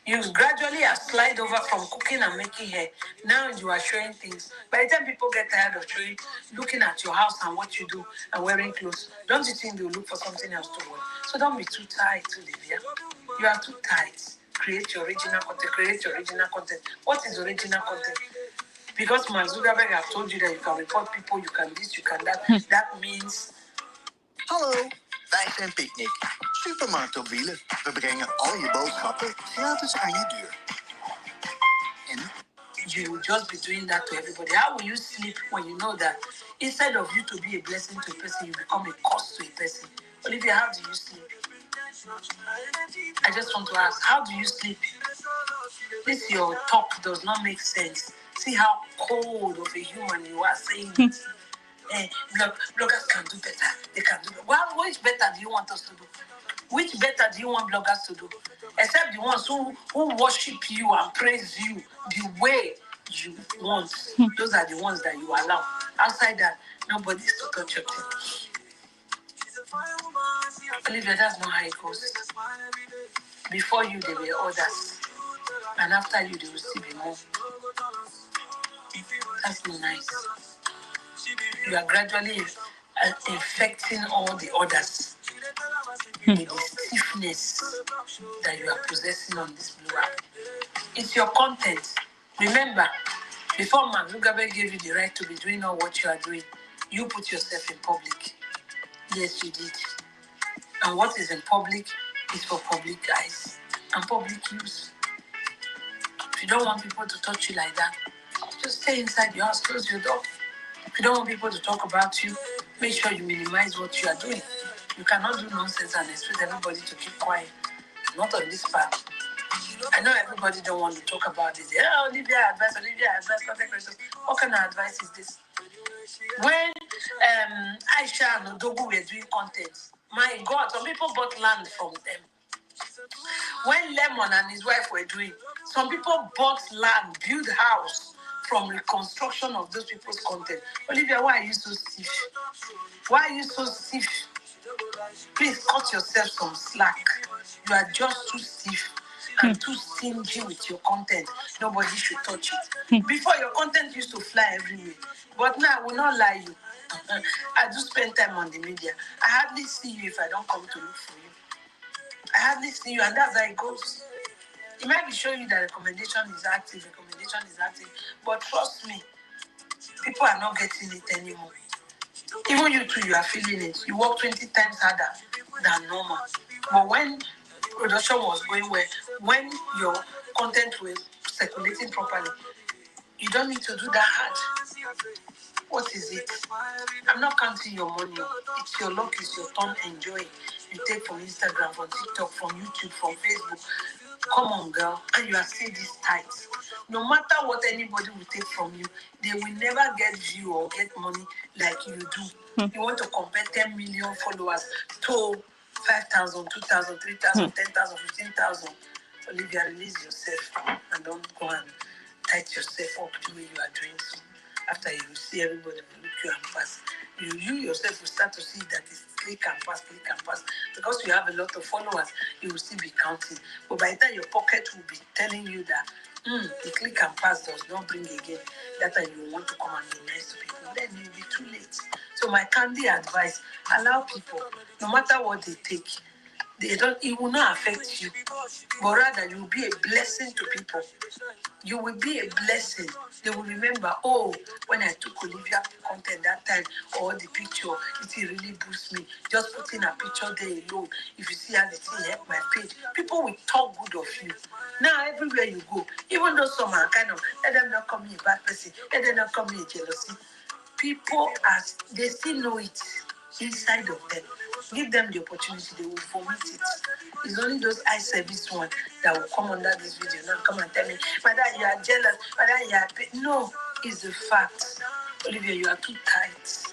You gradually have slide over from cooking and making hair. Now you are showing things. By the time people get tired of showing, looking at your house and what you do and wearing clothes, don't you think they'll look for something else to wear? So don't be too tight, Olivia. You are too tight. Create your original content. Create your original content. What is original content? Because Mark Zuckerberg have told you that you can report people, you can this, you can that. That means... Hallo, wij zijn Picnic. Supermarkt op wielen. We brengen al je boodschappen gratis aan je deur. En you will just be doing that to everybody. How will you sleep when you know that instead of you to be a blessing to a person, you become a curse to a person? Olivia, how do you sleep? I just want to ask, how do you sleep? This your talk does not make sense. See how cold of a human you are saying it. Bloggers can do better. They can do better. Well, which better do you want us to do? Which better do you want bloggers to do? Except the ones who worship you and praise you the way you want. Those are the ones that you allow. Outside that, nobody's to touch your thing. Olivia, that's not how it goes. Before you, there were others. And after you, there will still be more. That's not nice. You are gradually infecting all the others with the stiffness that you are possessing on this blue app. It's your content. Remember, before Mark Zuckerberg gave you the right to be doing all what you are doing, you put yourself in public. Yes, you did. And what is in public is for public eyes and public use. If you don't want people to touch you like that, just stay inside your house, close your door. If you don't want people to talk about you, make sure you minimize what you are doing. You cannot do nonsense and expect everybody to keep quiet. Not on this part. I know everybody don't want to talk about this. Yeah, Olivia advice, content creators. What kind of advice is this? When Aisha and Odogu were doing content, my God, some people bought land from them. When Lemon and his wife were doing, some people bought land, built house from reconstruction of those people's content. Olivia, why are you so stiff? Why are you so stiff? Please cut yourself some slack. You are just too stiff and too stingy with your content. Nobody should touch it. Before, your content used to fly everywhere. But now, I will not lie you. I do spend time on the media. I hardly see you if I don't come to look for you. I hardly see you, and that's how it goes. It might be showing you that recommendation is active, but trust me, people are not getting it anymore. Even you too, you are feeling it. You work 20 times harder than normal. But when production was going well, when your content was circulating properly, you don't need to do that hard. What is it? I'm not counting your money. It's your luck, it's your turn. Enjoy it. You take from Instagram, from TikTok, from YouTube, from Facebook. Come on, girl. And you are still this tight. No matter what anybody will take from you, they will never get view or get money like you do. You want to compare 10 million followers to 5,000, 2,000, 3,000, 10,000, 15,000. Olivia, release yourself and don't go and tight yourself up the way you are doing so. After you see everybody will look you and pass. You yourself will start to see that it's click and pass. Because you have a lot of followers, you will still be counting. But by the time your pocket will be telling you that the click and pass does not bring again, that time you want to come and be nice to people, then it will be too late. So my candy advice, allow people, no matter what they take, it will not affect you, but rather you will be a blessing to people. You will be a blessing. They will remember, oh, when I took Olivia content that time, or the picture, it really boosts me. Just putting a picture there alone. If you see how the thing help my page, people will talk good of you. Now, everywhere you go, even though some are kind of, let them not call me a bad person, let them not call me a jealousy. People, they still know it inside of them. Give them the opportunity, they will vomit it. It's only those eye service ones that will come under this video now come and tell me whether you are jealous, whether you are no, it's a fact. Olivia, you are too tight.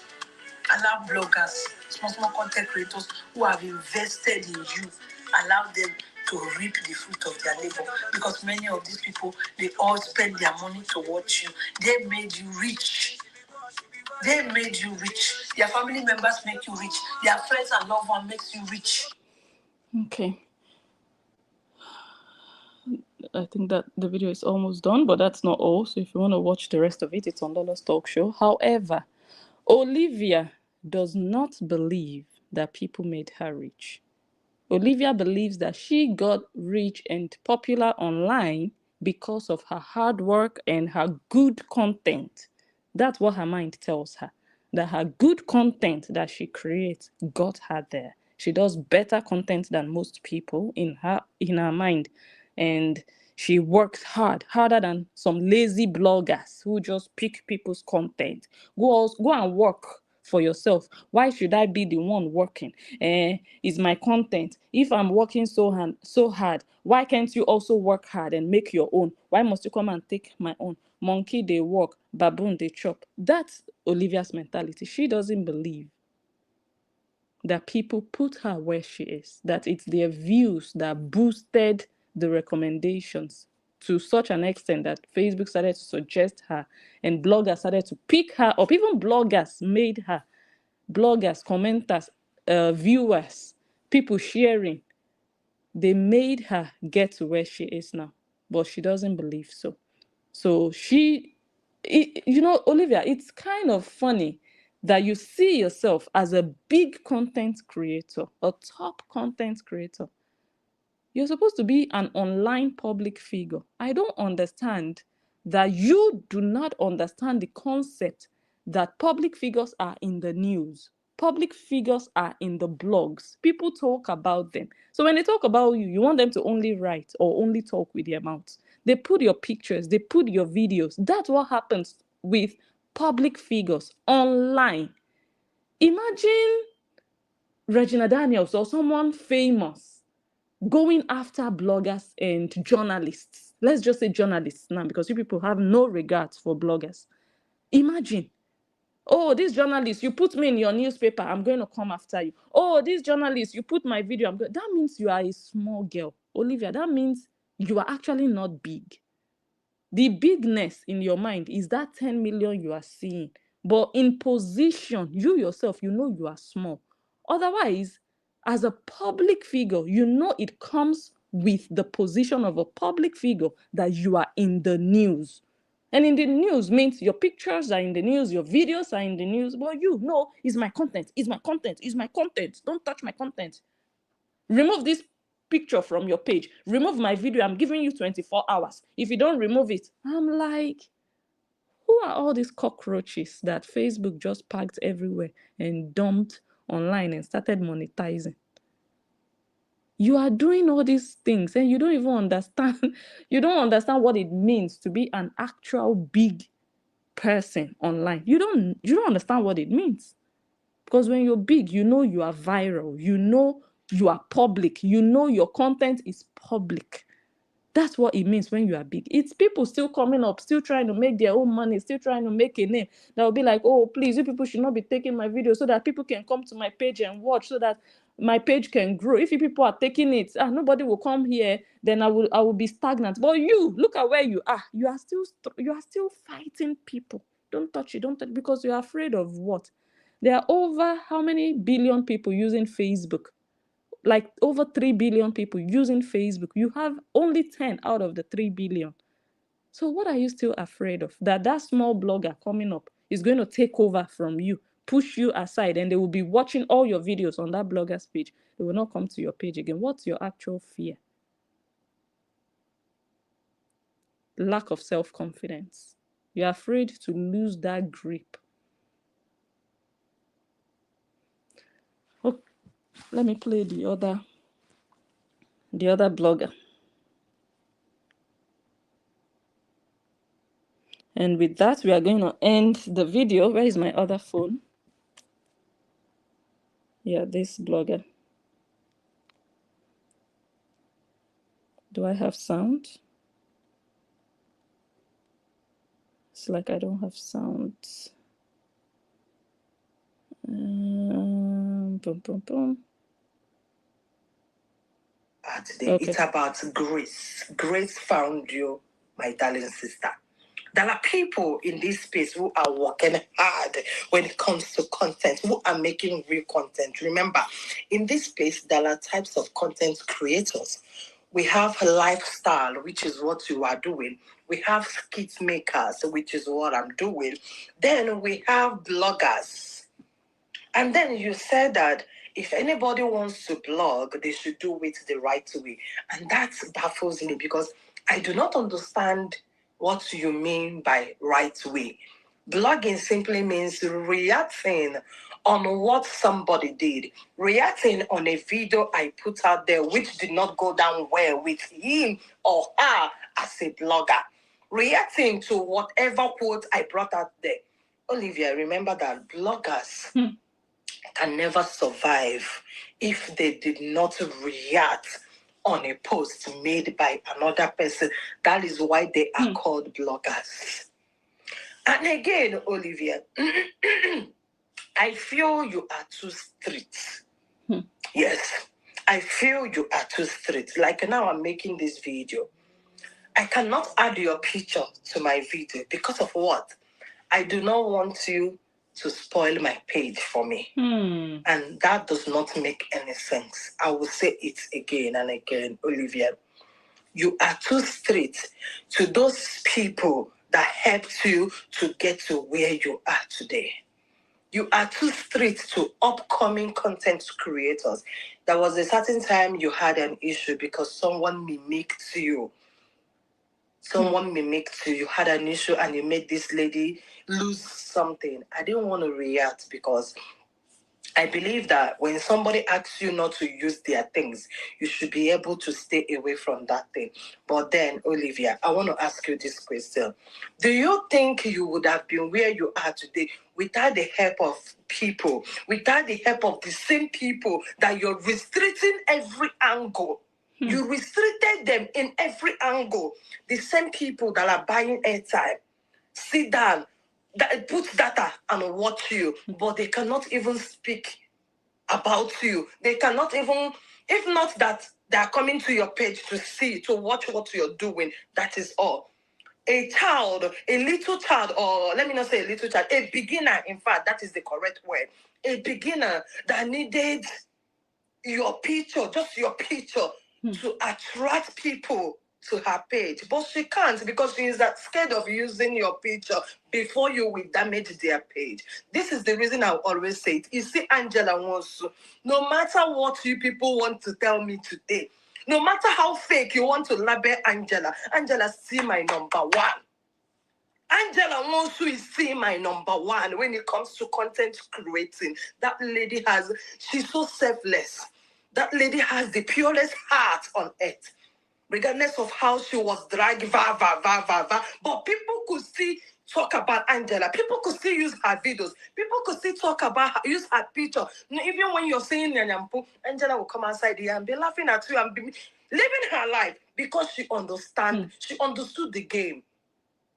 Allow bloggers, small content creators who have invested in you, allow them to reap the fruit of their labor, because many of these people, they all spend their money to watch you. They made you rich. They made you rich. Their family members make you rich. Their friends and loved ones makes you rich. Okay. I think that the video is almost done, but that's not all. So if you want to watch the rest of it, it's on Lola's Talk Show. However, Olivia does not believe that people made her rich. Olivia believes that she got rich and popular online because of her hard work and her good content. That's what her mind tells her. That her good content that she creates got her there. She does better content than most people in her mind. And she works hard, harder than some lazy bloggers who just pick people's content. Go and work for yourself. Why should I be the one working? Is my content. If I'm working so hard, why can't you also work hard and make your own? Why must you come and take my own? Monkey they walk, baboon they chop. That's Olivia's mentality. She doesn't believe that people put her where she is, that it's their views that boosted the recommendations to such an extent that Facebook started to suggest her and bloggers started to pick her up. Even bloggers made her, bloggers, commenters, viewers, people sharing, they made her get to where she is now. But she doesn't believe so. So Olivia, it's kind of funny that you see yourself as a big content creator, a top content creator. You're supposed to be an online public figure. I don't understand that you do not understand the concept that public figures are in the news. Public figures are in the blogs. People talk about them. So when they talk about you, you want them to only write or only talk with their mouths. They put your pictures, they put your videos. That's what happens with public figures online. Imagine Regina Daniels or someone famous going after bloggers and journalists. Let's just say journalists now, because you people have no regards for bloggers. Imagine, oh, this journalist, you put me in your newspaper, I'm going to come after you. Oh, this journalist, you put my video, that means you are a small girl. Olivia, that means you are actually not big. The bigness in your mind is that 10 million you are seeing. But in position, you yourself, you know you are small. Otherwise, as a public figure, you know it comes with the position of a public figure that you are in the news. And in the news means your pictures are in the news, your videos are in the news. But it's my content, it's my content, it's my content. Don't touch my content. Remove this picture from your page. Remove my video. I'm giving you 24 hours. If you don't remove it, I'm like, who are all these cockroaches that Facebook just packed everywhere and dumped online and started monetizing? You are doing all these things and you don't even understand. You don't understand what it means to be an actual big person online. You don't understand what it means. Because when you're big, you know you are viral. You know you are public. You know your content is public. That's what it means when you are big. It's people still coming up, still trying to make their own money, still trying to make a name. That will be like, oh, please, you people should not be taking my video so that people can come to my page and watch, so that my page can grow. If you people are taking it, nobody will come here, then I will be stagnant. But you, look at where you are. You are still fighting people. Don't touch it, because you're afraid of what? There are over how many billion people using Facebook? Like over 3 billion people using Facebook. You have only 10 out of the 3 billion. So what are you still afraid of? That small blogger coming up is going to take over from you, push you aside, and they will be watching all your videos on that blogger's page. They will not come to your page again. What's your actual fear? Lack of self-confidence. You're afraid to lose that grip. Oh, let me play the other blogger. And with that, we are going to end the video. Where is my other phone? Yeah, this blogger. Do I have sound? It's like I don't have sound. Boom, boom, boom. Today, okay. It's about grace. Grace found you, my darling sister. There are people in this space who are working hard when it comes to content, who are making real content. Remember, in this space, there are types of content creators. We have lifestyle, which is what you are doing. We have skit makers, which is what I'm doing. Then we have bloggers. And then you said that if anybody wants to blog, they should do it the right way. And that baffles me because I do not understand what you mean by right way. Blogging simply means reacting on what somebody did, reacting on a video I put out there which did not go down well with him or her as a blogger, reacting to whatever quote I brought out there. Olivia, remember that bloggers can never survive if they did not react on a post made by another person. That is why they are called bloggers. And again, Olivia, I feel you are too strict. Yes, I feel you are too strict. Like now I'm making this video. I cannot add your picture to my video because of what? I do not want you to spoil my page for me. And that does not make any sense. I will say it again and again, Olivia. You are too strict to those people that helped you to get to where you are today. You are too strict to upcoming content creators. There was a certain time you had an issue because someone mimicked you. You had an issue and you made this lady lose something. I didn't want to react because I believe that when somebody asks you not to use their things, you should be able to stay away from that thing. But then, Olivia, I want to ask you this question. Do you think you would have been where you are today without the help of people, without the help of the same people that you're restricting every angle? You restricted them in every angle. The same people that are buying airtime, sit down, put data and watch you, but they cannot even speak about you. They cannot even, if not that they are coming to your page to see, to watch what you're doing, that is all. A little child, or let me not say a little child, a beginner, in fact, that is the correct word. A beginner that needed your picture, just your picture, to attract people to her page, but she can't because she is that scared of using your picture before you will damage their page. This is the reason I always say it. You see, Angela Nwosu, no matter what you people want to tell me today, no matter how fake you want to label Angela, Angela see my number one. Angela Nwosu is still my number one when it comes to content creating. That lady she's so selfless. That lady has the purest heart on earth. Regardless of how she was dragged, but people could still talk about Angela. People could still use her videos. People could still talk about her, use her picture. Even when you're saying Nyanyampu, Angela will come outside here and be laughing at you and be living her life because she understands. She understood the game.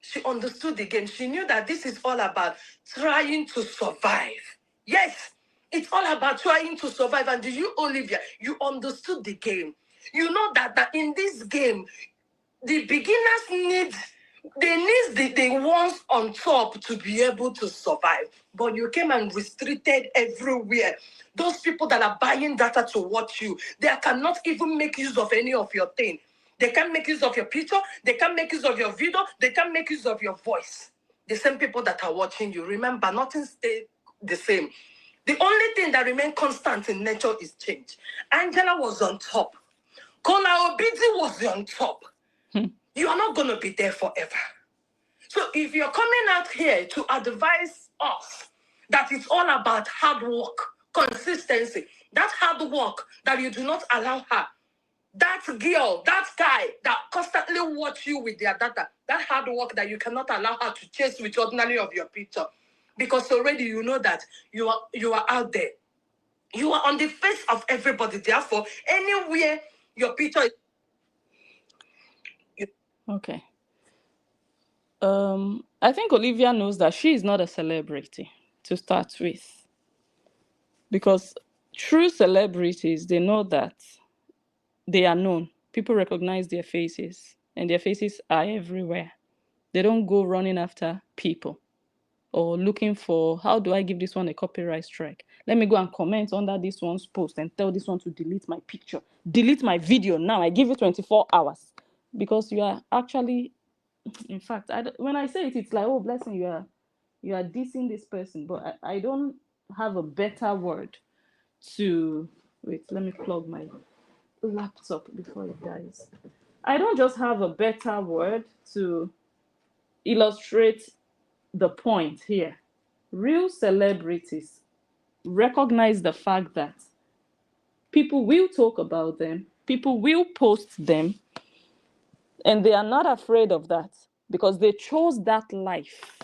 She understood the game. She knew that this is all about trying to survive. Yes, it's all about trying to survive. And you, Olivia, you understood the game. You know that in this game, the beginners need the ones on top to be able to survive. But you came and restricted everywhere. Those people that are buying data to watch you, they cannot even make use of any of your thing. They can't make use of your picture. They can't make use of your video. They can't make use of your voice. The same people that are watching you. Remember, nothing stays the same. The only thing that remains constant in nature is change. Angela was on top. Kola Obidi was on top. You are not going to be there forever. So if you're coming out here to advise us that it's all about hard work, consistency, that hard work that you do not allow her, that girl, that guy that constantly watch you with their data, that hard work that you cannot allow her to chase with ordinary of your picture, because already you know that you are out there. You are on the face of everybody. Therefore, anywhere your picture is. Okay. I think Olivia knows that she is not a celebrity to start with. Because true celebrities, they know that they are known. People recognize their faces, and their faces are everywhere. They don't go running after people or looking for, how do I give this one a copyright strike? Let me go and comment under this one's post and tell this one to delete my picture. Delete my video now. I give you 24 hours. Because you are actually, in fact, when I say it, it's like, oh, blessing, you are dissing this person. But I don't have a better word to, wait, let me plug my laptop before it dies. I don't just have a better word to illustrate the point here. Real celebrities recognize the fact that people will talk about them, people will post them, and they are not afraid of that because they chose that life,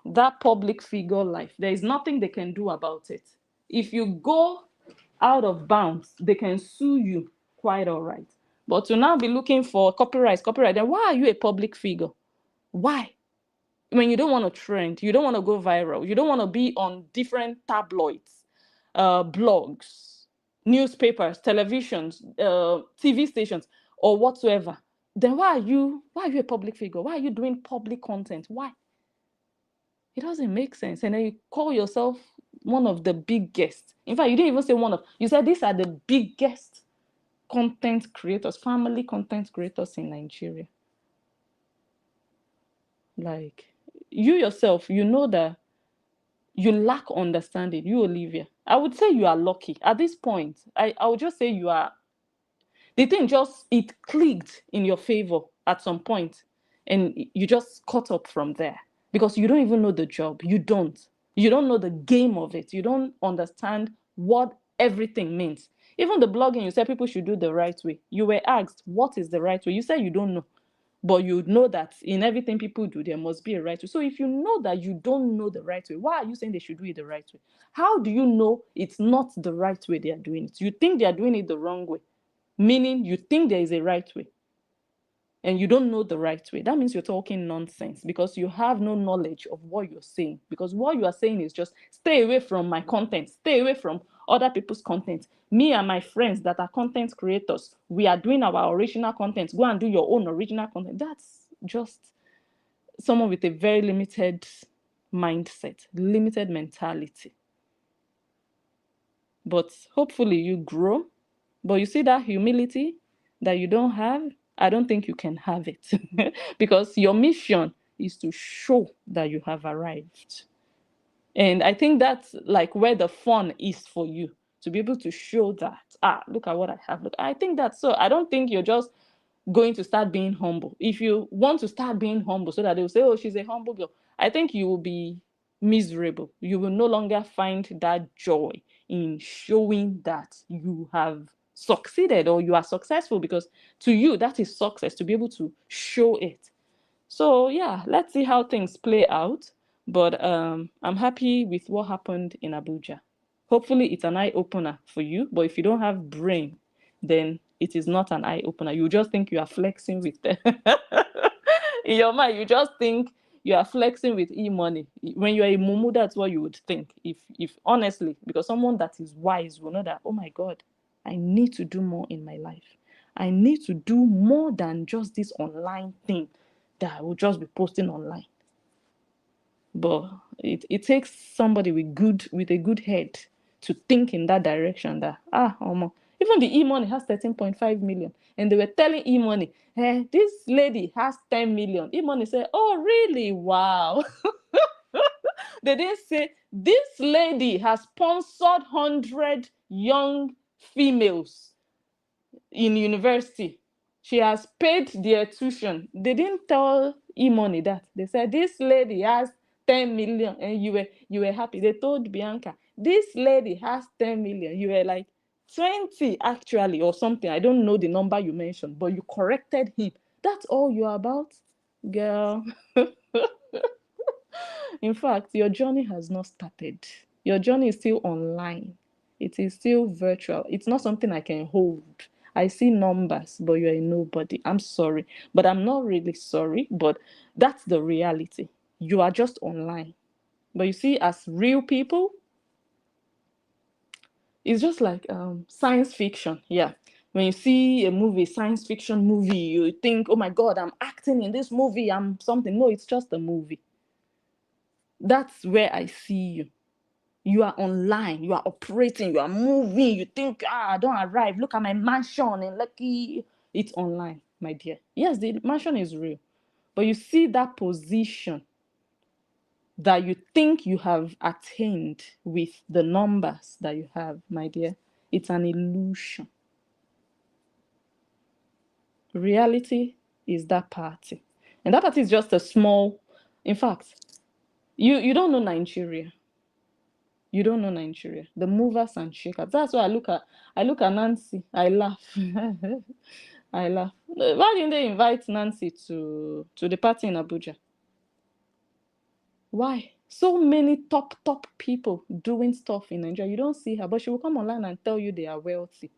that public figure life. There is nothing they can do about it. If you go out of bounds, they can sue you, quite all right. But to now be looking for copyright, then why are you a public figure? Why? When you don't want to trend, you don't want to go viral, you don't want to be on different tabloids, blogs, newspapers, televisions, TV stations, or whatsoever, then why are you a public figure? Why are you doing public content? Why? It doesn't make sense. And then you call yourself one of the biggest. In fact, you didn't even say one of, you said these are the biggest content creators, family content creators in Nigeria. Like, you yourself, you know that you lack understanding. You, Olivia, I would say you are lucky. At this point, I would just say you are, the thing just, it clicked in your favor at some point, and you just caught up from there. Because you don't even know the job. You don't know the game of it. You don't understand what everything means. Even the blogging, you said people should do the right way. You were asked, what is the right way? You said you don't know. But you know that in everything people do, there must be a right way. So if you know that you don't know the right way, why are you saying they should do it the right way? How do you know it's not the right way they are doing it? You think they are doing it the wrong way, meaning you think there is a right way, and you don't know the right way. That means you're talking nonsense because you have no knowledge of what you're saying. Because what you are saying is just stay away from my content, stay away from other people's content. Me and my friends that are content creators, we are doing our original content. Go and do your own original content. That's just someone with a very limited mindset, limited mentality. But hopefully you grow. But you see that humility that you don't have, I don't think you can have it because your mission is to show that you have arrived. And I think that's like where the fun is for you, to be able to show that, look at what I have. Look, I think that's so. I don't think you're just going to start being humble. If you want to start being humble so that they will say, oh, she's a humble girl, I think you will be miserable. You will no longer find that joy in showing that you have succeeded or you are successful, because to you, that is success, to be able to show it. So yeah, let's see how things play out. But I'm happy with what happened in Abuja. Hopefully it's an eye-opener for you. But if you don't have brain, then it is not an eye-opener. You just think you are flexing with them. In your mind, you just think you are flexing with e-money. When you're a mumu, that's what you would think. If honestly, because someone that is wise will know that, oh my God, I need to do more in my life. I need to do more than just this online thing that I will just be posting online. But it takes somebody with a good head to think in that direction that, even the e-money has 13.5 million. And they were telling e-money, this lady has 10 million. E-money said, oh, really? Wow. They didn't say, this lady has sponsored 100 young females in university. She has paid their tuition. They didn't tell e-money that. They said, this lady has 10 million, and you were happy. They told Bianca, this lady has 10 million. You were like 20 actually, or something. I don't know the number you mentioned, but you corrected him. That's all you're about, girl. In fact, your journey has not started. Your journey is still online. It is still virtual. It's not something I can hold. I see numbers, but you're a nobody. I'm sorry, but I'm not really sorry, but that's the reality. You are just online. But you see, as real people, it's just like science fiction. Yeah. When you see a movie, science fiction movie, you think, oh my God, I'm acting in this movie. I'm something. No, it's just a movie. That's where I see you. You are online, you are operating, you are moving, you think, I don't arrive. Look at my mansion in Lucky. It's online, my dear. Yes, the mansion is real. But you see that position that you think you have attained with the numbers that you have, my dear. It's an illusion. Reality is that party. And that party is just a small, in fact, you don't know Nigeria. You don't know Nigeria. The movers and shakers. That's why I look at Nancy. I laugh. I laugh. Why didn't they invite Nancy to the party in Abuja? Why? So many top people doing stuff in Nigeria. You don't see her, but she will come online and tell you they are wealthy.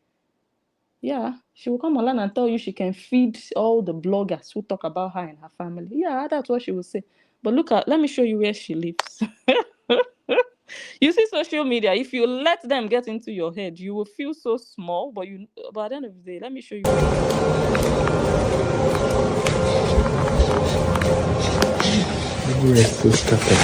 Yeah, she will come online and tell you she can feed all the bloggers who talk about her and her family. Yeah, that's what she will say. But let me show you where she lives. You see, social media, if you let them get into your head, you will feel so small, but at the end of the day, let me show you. We're still starting.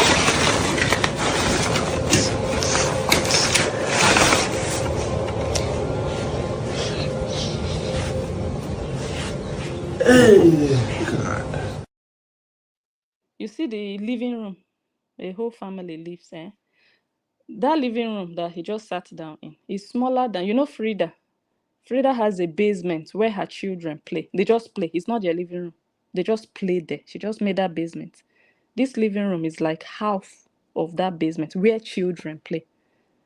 God. You see the living room, a whole family lives in. That living room that he just sat down in is smaller than, Frida. Frida has a basement where her children play. They just play. It's not their living room. They just play there. She just made that basement. This living room is like half of that basement where children play.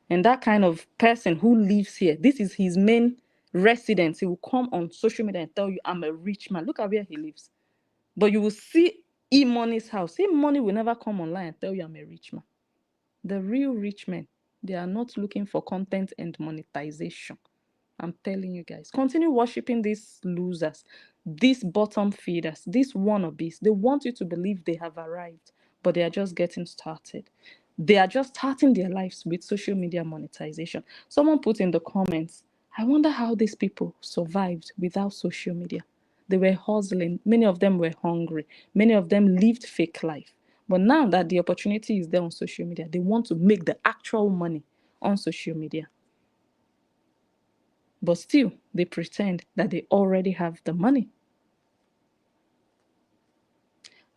And that kind of person who lives here, this is his main residence. He will come on social media and tell you, I'm a rich man. Look at where he lives. But you will see E-Money's house. E-Money will never come online and tell you, I'm a rich man. The real rich men, they are not looking for content and monetization. I'm telling you guys, continue worshiping these losers, these bottom feeders, these wannabes. They want you to believe they have arrived, but they are just getting started. They are just starting their lives with social media monetization. Someone put in the comments, I wonder how these people survived without social media. They were hustling. Many of them were hungry. Many of them lived fake life. But now that the opportunity is there on social media, they want to make the actual money on social media. But still, they pretend that they already have the money.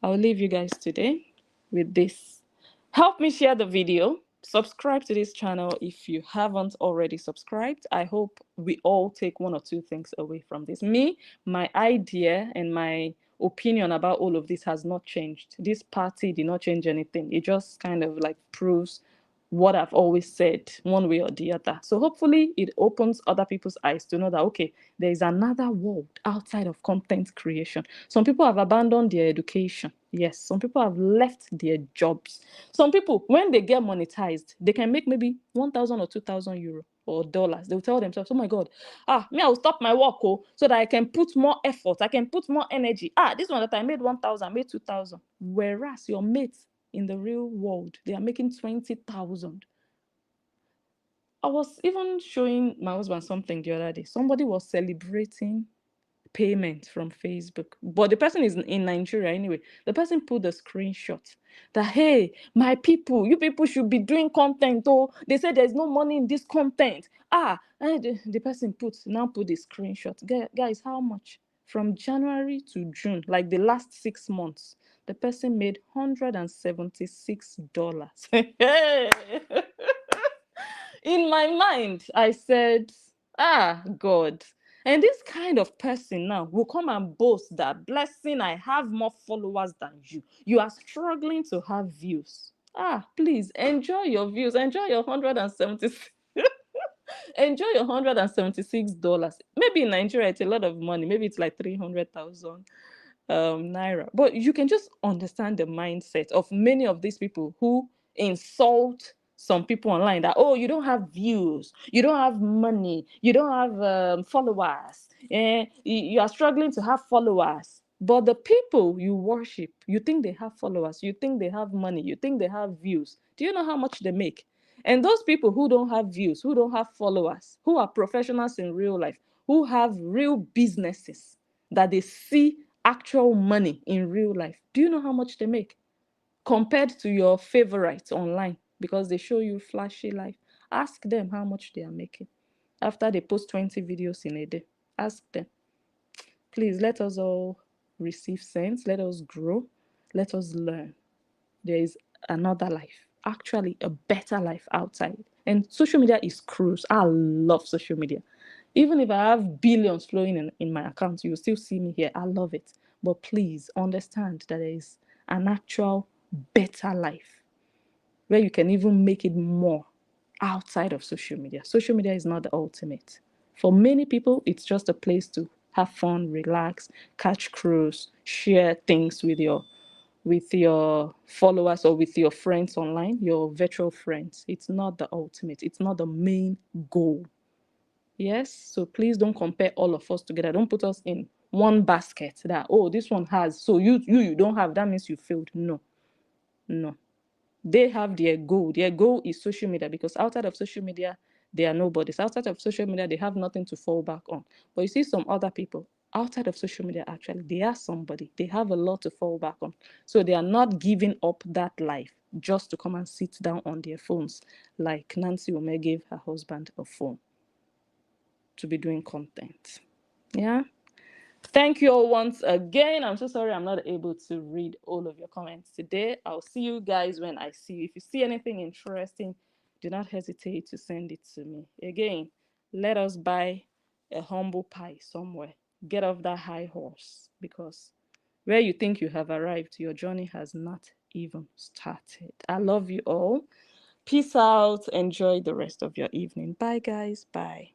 I'll leave you guys today with this. Help me share the video. Subscribe to this channel if you haven't already subscribed. I hope we all take one or two things away from this. Me, my idea and my opinion about all of this has not changed. This party did not change anything. It just kind of like proves what I've always said, one way or the other. So hopefully it opens other people's eyes to know that, okay, there is another world outside of content creation. Some people have abandoned their education. Yes, some people have left their jobs. Some people, when they get monetized, they can make maybe 1,000 or 2,000 euro or dollars. They'll tell themselves, oh my God, me, I'll stop my work so that I can put more effort, I can put more energy. This one that I made 1,000, made 2,000. Whereas your mates in the real world, they are making 20,000. I was even showing my husband something the other day. Somebody was celebrating payment from Facebook, but the person is in Nigeria anyway. The person put the screenshot that, hey, my people, you people should be doing content. They say there's no money in this content. And the person put the screenshot. Guys, how much? From January to June, like the last 6 months, the person made $176. In my mind, I said, God. And this kind of person now will come and boast that, blessing, I have more followers than you. You are struggling to have views. Please enjoy your views. Enjoy your 176. Enjoy your $176. Maybe in Nigeria, it's a lot of money. Maybe it's like 300,000 naira. But you can just understand the mindset of many of these people who insult some people online that, you don't have views, you don't have money, you don't have followers, you are struggling to have followers. But the people you worship, you think they have followers, you think they have money, you think they have views. Do you know how much they make? And those people who don't have views, who don't have followers, who are professionals in real life, who have real businesses that they see actual money in real life, do you know how much they make compared to your favorites online? Because they show you flashy life. Ask them how much they are making after they post 20 videos in a day. Ask them. Please, let us all receive sense. Let us grow. Let us learn. There is another life, actually a better life outside. And social media is cruise. I love social media. Even if I have billions flowing in my account, you'll still see me here. I love it. But please understand that there is an actual better life where you can even make it more outside of social media. Social media is not the ultimate. For many people, it's just a place to have fun, relax, catch cruise, share things with your followers or with your friends online, your virtual friends. It's not the ultimate. It's not the main goal. Yes, so please don't compare all of us together. Don't put us in one basket that, this one has, so you don't have, that means you failed. No. They have their goal. Their goal is social media, because outside of social media, they are nobodies. Outside of social media, they have nothing to fall back on. But you see some other people outside of social media, actually, they are somebody. They have a lot to fall back on. So they are not giving up that life just to come and sit down on their phones like Nancy Ome gave her husband a phone to be doing content. Yeah. Thank you all once again. I'm so sorry I'm not able to read all of your comments today. I'll see you guys when I see you. If you see anything interesting, do not hesitate to send it to me. Again, let us buy a humble pie somewhere. Get off that high horse, because where you think you have arrived, your journey has not even started. I love you all. Peace out. Enjoy the rest of your evening. Bye, guys. Bye.